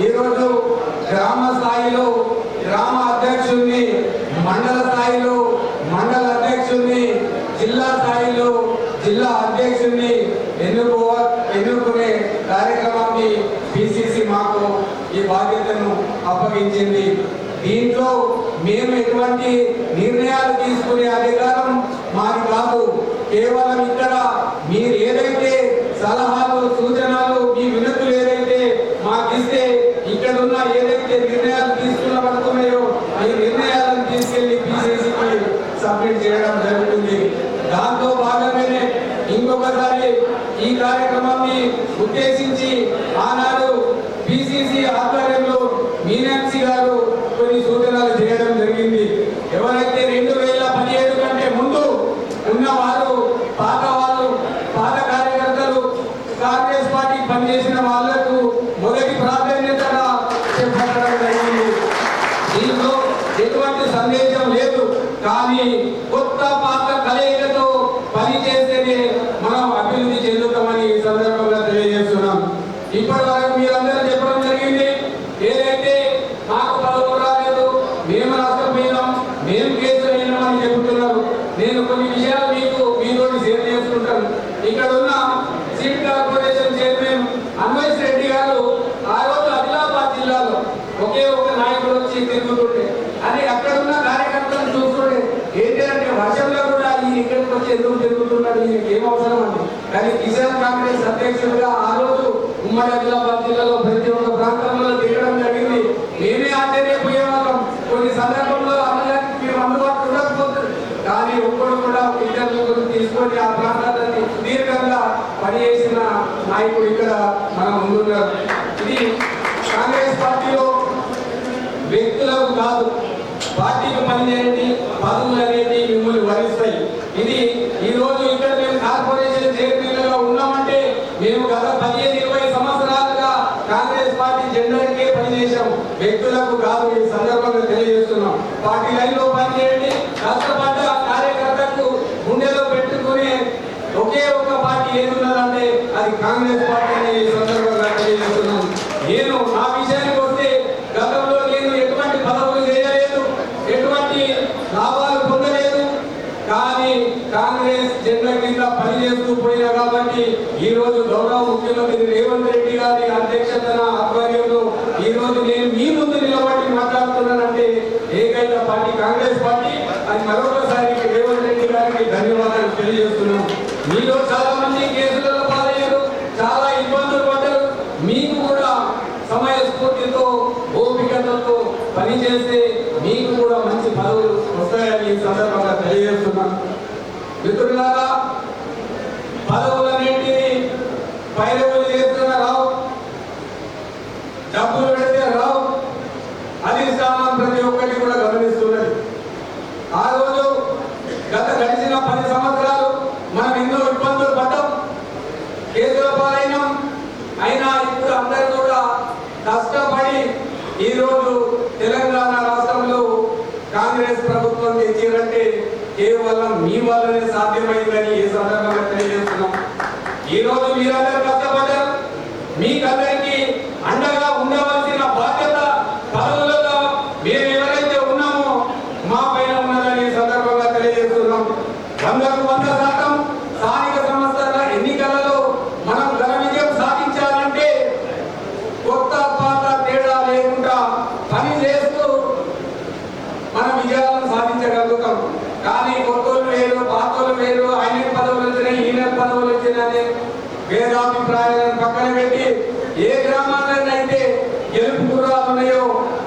ఈరోజు గ్రామ స్థాయిలో గ్రామ అధ్యక్షుల్ని, మండల స్థాయిలో మండల అధ్యక్షుల్ని, జిల్లా స్థాయిలో జిల్లా అధ్యక్షుల్ని ఎన్నుకునే కార్యక్రమాన్ని పిసిసి మాకు ఈ బాధ్యతను అప్పగించింది. దీంట్లో మేము ఎటువంటి నిర్ణయాలు తీసుకునే అధికారం మాకు కాదు. కేవలం ఇక్కడ మీరు ఏదైతే సలహాలు, సూచనలు, మీ వినతులు ఏదైతే ఉద్దేశించి ఆనాడు పిసిసి ఆధ్వర్యంలో మీనాక్షి గారు కొన్ని సూచనలు చేయడం జరిగింది. ఎవరైతే 2017 కంటే ముందు ఉన్నవారు పాత కార్యకర్తలు కాంగ్రెస్ పార్టీ పనిచేసిన వాళ్లకు మొదటి ప్రాధాన్యతగా చెప్పడం జరిగింది. దీంట్లో ఎటువంటి సందేశం లేదు. కానీ కొత్త పాత కలయికతో పనిచేస్తేనే మనం అభివృద్ధి చెందుతామని ఈ సందర్భంగా తెలియజేస్తున్నాం. ఇప్పటి వరకు మీరందరూ చెప్పడం జరిగింది, ఏదైతే మాకు పదవులు రాలేదు, మేము నష్టపోయినాం, మేము కేసులు అయినామని చెబుతున్నారు. నేను కొన్ని విషయాలు మీతో షేర్ చేసుకుంటాను. ఇక్కడ ఉన్న seat corporation chairman Anvesh Reddy గారు ఆ రోజు ఆదిలాబాద్ జిల్లాలో ఒకే ఒక నాయకుడు వచ్చి తిరుగుతుంటే అని అక్కడ ఉన్న కార్యకర్తలు చూస్తుంటే ఏంటంటే వర్షంలో కూడా ఈ ఇక్కడికి వచ్చి ఎందుకు తిరుగుతున్నాడు, ఈయనకి ఏం అవసరం అండి. కానీ కిసాన్ కాంగ్రెస్ అధ్యక్షుడిగా ఆ రోజు ఉమ్మడి ఆదిలాబాద్ జిల్లాలో ప్రతి ఒక్క ప్రాంతంలో తిరగడం జరిగింది. మేమే ఆశ్చర్యపోయేవాళ్ళం. కొన్ని సందర్భంలో అన్నగారికి మేము అందుబాటులో ఉండకపోతుంది, కానీ ఒక్కడు కూడా ఇతరులు తీసుకొని ఆ ప్రాంతాన్ని సుదీర్ఘంగా పనిచేసిన నాయకుడు ఇక్కడ మనం ముందున్నారు. ఇది కాంగ్రెస్ పార్టీలో వ్యక్తులకు కాదు, పార్టీకి పనిచేయండి, పదవులు అనేది మిమ్మల్ని వరిస్తాయి. ఇది ఈ రోజు ఇక్కడ మేము కార్పొరేషన్ చైర్మన్గా ఉన్నామంటే మేము గత 15-20 సంవత్సరాలుగా కాంగ్రెస్ పార్టీ జెండాకే పనిచేసాం, వ్యక్తులకు కాదు. ఈ సందర్భంగా తెలియజేస్తున్నాం. పార్టీ లైన్లో పనిచేయండి, కష్టపడ్డ కార్యకర్తకు గుండెలో పెట్టుకునే ఒకే ఒక పార్టీ ఏది ఉన్నదంటే అది కాంగ్రెస్ పార్టీ అనే ఈ సందర్భంగా తెలియజేస్తున్నాం. నేను నా విషయానికి వస్తే గతంలో నేను ఎటువంటి పదవులు చేయలేదు, ఎటువంటి లాభాలు పొందలేదు. కానీ కాంగ్రెస్ జెండా కింద పనిచేస్తూ పోయినా కాబట్టి ఈ రోజు గౌరవ ముఖ్యమంత్రి రేవంత్ రెడ్డి గారి అధ్యక్షతన ఆధ్వర్యంలో ఈ రోజు నేను మీ ముందు నిలబడి మాట్లాడుతున్నానంటే ఏకైక పార్టీ కాంగ్రెస్ పార్టీ. అది మరొకసారి రేవంత్ రెడ్డి గారికి ధన్యవాదాలు తెలియజేస్తున్నాను. మీలో చాలా మంది కేసులలో పాలయ్యారు, చాలా ఇబ్బందులు పడ్డారు. మీకు కూడా సమయస్ఫూర్తితో ఓపికతో పనిచేస్తే మీకు కూడా మంచి పదవులు వస్తాయని ఈ సందర్భంగా తెలియజేస్తున్నాను. మిత్రులారా, పదవులన్నింటినీ పైరవులు చేస్తున్న రావు, డబ్బులు పెడితే రావు, అధిష్టానం ప్రతి ఒక్కటి కూడా గమనిస్తున్నది. ఆ రోజు గడిచిన 10 సంవత్సరాలు మనం ఎన్నో ఇబ్బందులు పడ్డాం, కేసుల పాలైనాం. అయినా ఇప్పుడు అందరూ కూడా కష్టపడి ఈరోజు తెలంగాణ రాష్ట్రంలో కాంగ్రెస్ ప్రభుత్వం తెచ్చారంటే కేవలం మీ వల్లనే సాధ్యమైందని ఈ సందర్భంగా తెలియజేస్తున్నాం. ఈరోజు మీరందరూ కష్టపడ్డారు, మీకందరికీ అండగా ఉండవలసిన బాధ్యత పదవులలో మేము ఎవరైతే ఉన్నామో మా పైన ఉన్నదని ఈ సందర్భంగా తెలియజేస్తున్నాం. 100% స్థానిక సంస్థల ఎన్నికలలో మనం ఘన విజయం సాధించాలంటే కొత్త పాత తేడా లేకుండా పని చేస్తూ మన విజయాలను సాధించగలుగుతాం. కానీ కొత్తలు వేరు, పాతలు వేరు, ఆయనకి పదవులు వచ్చినాయి, ఈయనకు పదవులు వచ్చినాయి భేదాభిప్రాయాలను పక్కన పెట్టి ఏ గ్రామాలను అయితే గెలుపు గుర్రాలు ఉన్నాయో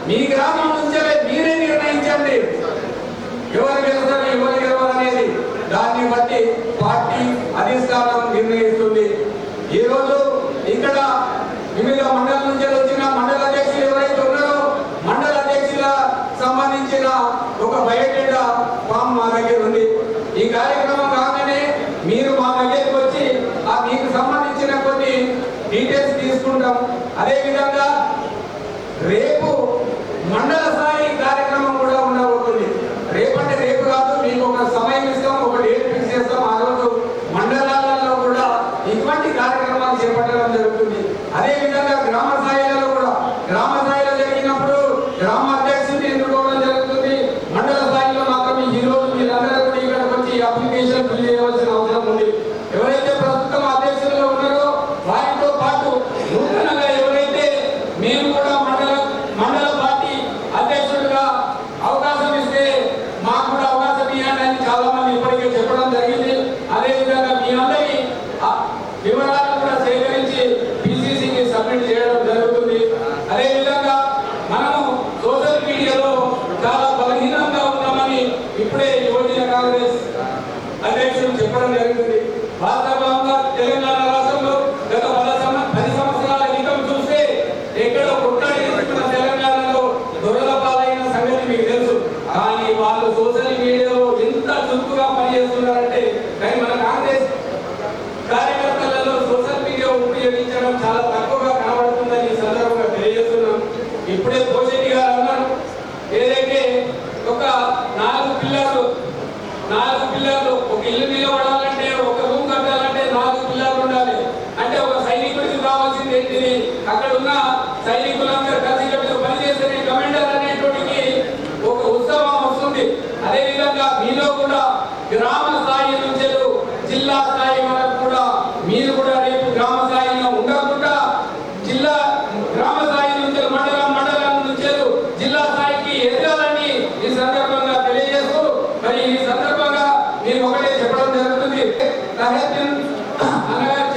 మీ గ్రామం నుంచే మీరే నిర్ణయించండి ఎవరు గెలుస్తారు, ఎవరు గెలవరు అనేది. దాన్ని బట్టి పార్టీ అధిష్టానం నిర్ణయిస్తుంది. ఈరోజు ఇక్కడ వివిధ మండల నుంచి వచ్చిన మండల అధ్యక్షులు ఎవరైతే ఉన్నారో మండల అధ్యక్షుల సంబంధించిన ఒక బయోడేటా ఫామ్ మా దగ్గర ఉంది. ఈ కార్యక్రమం కాగానే మీరు మా దగ్గరికి వచ్చి ఆ మీకు సంబంధించిన కొన్ని డీటెయిల్స్ తీసుకుంటాం. అదేవిధంగా రేపు మండల స్థాయి కార్యక్రమం కూడా ఉండబోతుంది. రేపంటే రేపు కాదు, మీకు ఒక సమయం ఇస్తాం, ఒక డేట్ ఫిక్స్ చేస్తాం. ఆ రోజు మండలాలలో కూడా ఇటువంటి కార్యక్రమాలు చేపట్టడం జరుగుతుంది. అదేవిధంగా గ్రామ స్థాయిలో కూడా గ్రామ స్థాయిలో జరిగినప్పుడు గ్రామ అధ్యక్షుడిని ఎన్నుకోవడం జరుగుతుంది. మండల స్థాయిలో మాత్రం ఈ రోజు మీరందరూ కూడా ఇక్కడికి వచ్చి అప్లికేషన్ ఫిల్ చేయవలసిన అవసరం ఉంది. ఎవరైతే ప్రస్తుతం అధ్యక్షులుగా ఉన్నారో వారితో పాటు నూతనంగా ఎవరైతే మేము కూడా మండల పార్టీ అధ్యక్షుడిగా అవకాశం ఇస్తే మాకు కూడా అవకాశం ఇవ్వండి అని చాలా మంది ఇప్పటికే చెప్పడం జరిగింది. అదేవిధంగా మీ అందరి వివరాలను కూడా సేకరించి పిసిసికి సబ్మిట్ ఎక్కడో కొట్టడి తీసుకున్న తెలంగాణలో దొరల పాలైన సంగతి మీకు తెలుసు. కానీ వాళ్ళు సోషల్ మీడియాలో ఎంత చురుకుగా పనిచేస్తున్నారంటే, కానీ మన కాంగ్రెస్ కార్యకర్తలలో సోషల్ మీడియా ఉపయోగించడం చాలా తక్కువగా కనబడుతుందని ఈ సందర్భంగా తెలియజేస్తున్నాం. ఇప్పుడే పోషెట్టి గారు అన్నారు, ఏదైతే ఒక 4 పిల్లర్లు ఒక ఇల్లు నిలబడాలంటే, ఒక రూమ్ కట్టాలంటే 4 పిల్లర్లు ఉండాలి. అంటే ఒక సైనికుడికి కావాల్సింది ఏంటిది? అక్కడ ఉన్న సైనికులందరూ కలిసికట్టుగా పనిచేస్తే కమాండర్ అనేటువంటికి ఒక ఉత్సవం వస్తుంది. అదేవిధంగా మీలో కూడా గ్రామ స్థాయి నుంచి జిల్లా స్థాయి వరకు కూడా మీరు కూడా రేపు గ్రామ స్థాయిలో ఉండకుండా గ్రామ స్థాయి నుంచి మండలం నుంచి జిల్లా స్థాయికి ఎదగాలని ఈ సందర్భంగా తెలియజేస్తూ, మరి ఈ సందర్భంగా నేను ఒకటే చెప్పడం జరుగుతుంది. అనగా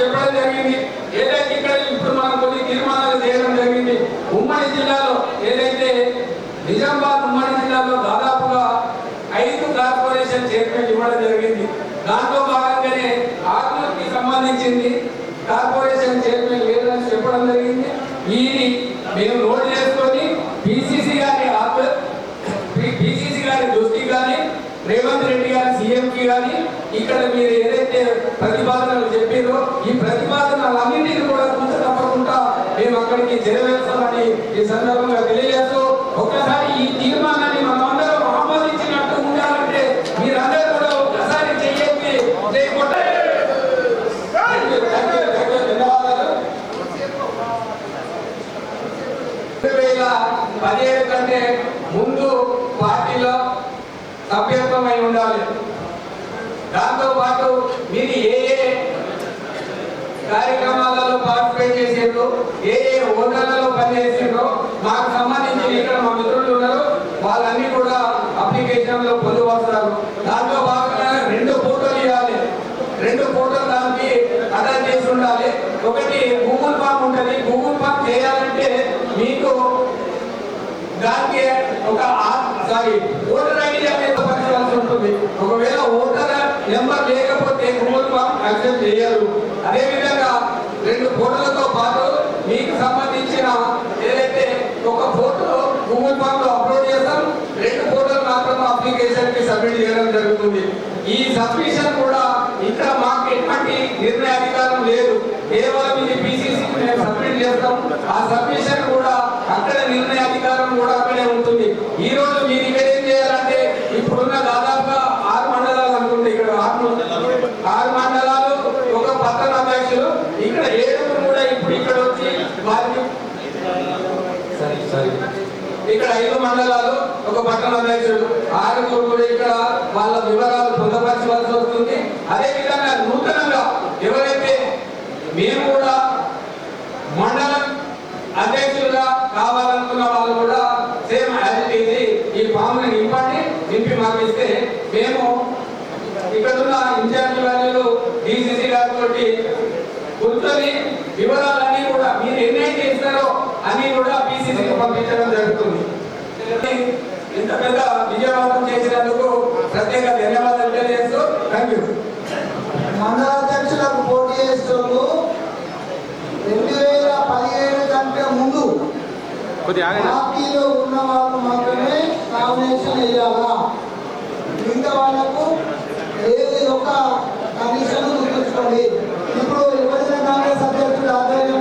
చెప్పడం జరిగింది, ఏదైతే ఇక్కడ ఇప్పుడు మనం కొన్ని తీర్మానాలు చేయడం జరిగింది. ఉమ్మడి జిల్లాలో ఏదైతే నిజామాబాద్ ఉమ్మడి జిల్లాలో దాదాపుగా 5 కార్పొరేషన్ చైర్మన్ ఇవ్వడం జరిగింది. దాంట్లో భాగంగానే ఆత్మకి సంబంధించింది కార్పొరేషన్ చైర్మన్ లేదని చెప్పడం జరిగింది. ఇది మేము నోట్ చేసుకొని పిసిసి గారి దృష్టి కానీ రేవంత్ రెడ్డి గారి సీఎంకి కానీ ఇక్కడ మీరు ఏదైతే ప్రతిపాదనలు చెప్పారో ఈ ప్రతిపాదనలన్నింటినీ కూడా తప్పకుండా మేము అక్కడికి చేరవేస్తామని ఈ సందర్భంగా తెలియజేస్తూ, ఒక్కసారి ఈ తీర్మానాన్ని మనం అందరం ఆమోదించినట్టు ఉండాలంటే మీరందరూ కూడా ఒక్కసారి చెయ్యండి. ధన్యవాదాలు. 2017 కంటే ముందు పార్టీలో సభ్యత్వమై ఉండాలి. దాంతో పాటు మీరు ఏ కార్యక్రమాలలో పార్టిసిపేట్ చేసారో, ఏ హోదాలలో పనిచేసారో మాకు సంబంధించి ఇక్కడ మా మిత్రులు ఉన్నారు, వాళ్ళన్నీ కూడా అప్లికేషన్ లో పొందుపరుస్తారు. దాంట్లో భాగంగా 2 ఫోటోలు ఇవ్వాలి. 2 ఫోటోలు దానికి అటాచ్ చేసి ఉండాలి. ఒకటి గూగుల్ ఫామ్ ఉంటుంది. గూగుల్ ఫామ్ చేయాలంటే మీకు దానికి ఒక ఓటర్ ఐడి అనేది పంచాల్సి ఉంటుంది. ఒకవేళ ఓటర్ నెంబర్ లేకపోతే గూగుల్ ఫామ్ యాక్సెప్ట్ చేయరు. అదేవిధంగా 2 ఫోటోలతో పాటు మీకు సంబంధించిన ఏదైతే ఒక ఫోటో గూగుల్ ఫామ్ లో అప్లోడ్ చేస్తాం, 2 ఫోటోలు మాత్రం అప్లికేషన్ కి సబ్మిట్ చేయడం జరుగుతుంది. ఈ సబ్మిషన్ కూడా ఇక్కడ మాకు ఎటువంటి నిర్ణయాధికారం లేదు. కేవలం ఇది పిసిసి మేము సబ్మిట్ చేస్తాం. ఆ సబ్మిషన్ కూడా అక్కడ నిర్ణయాధికారం కూడా అక్కడే ఉంటుంది. ఈ రోజు మీరు ఇక్కడ ఏం చేయాలంటే, ఇప్పుడున్న దాదాపుగా 6 మండలాలు అనుకుంటే, ఇక్కడ 6 మండలాలు, ఒక పట్టణ అధ్యక్షులు, ఇక్కడ 7 కూడా ఇప్పుడు ఇక్కడ వచ్చి వారికి ఇక్కడ 5 మండలాలు, ఒక పట్టణ అధ్యక్షుడు, 6 కూడా ఇక్కడ వాళ్ళ వివరాలు పొందపరచవలసి వస్తుంది. అదేవిధంగా నూతనంగా ఎవరైతే మేము కూడా మండలం అధ్యక్షులుగా కావాలనుకున్న వాళ్ళు కూడా సేమ్ యాజిటీజీ ఈ ఫామ్ ని నింపి మాకు ఇస్తే మేము ఇక్కడున్న ఇన్ఛార్జ్ వాల్యూలు డిసిసి గారితో కూర్చొని వివరాలన్నీ కూడా మీరు ఎన్నైతే ఇస్తారో అన్ని కూడా పిసిసికి పంపించడం జరుగుతుంది. ఇంత పెద్ద విజయవంతం చేసినందుకు ప్రత్యేక ధన్యవాదాలు తెలియజేస్తూ థ్యాంక్ యూ. మండల అధ్యక్షులకు పోటీ చేస్తూ 2017 కంటే ముందు పార్టీలో ఉన్న వాళ్ళు మాత్రమే నామినేషన్ వేయాలా, మిగతా వాళ్ళకు ఏది ఒక కండిషన్ గుర్తుంచుకోండి. ఇప్పుడు యువజన కాంగ్రెస్ అధ్యక్షుడు ఆధ్వర్యంలో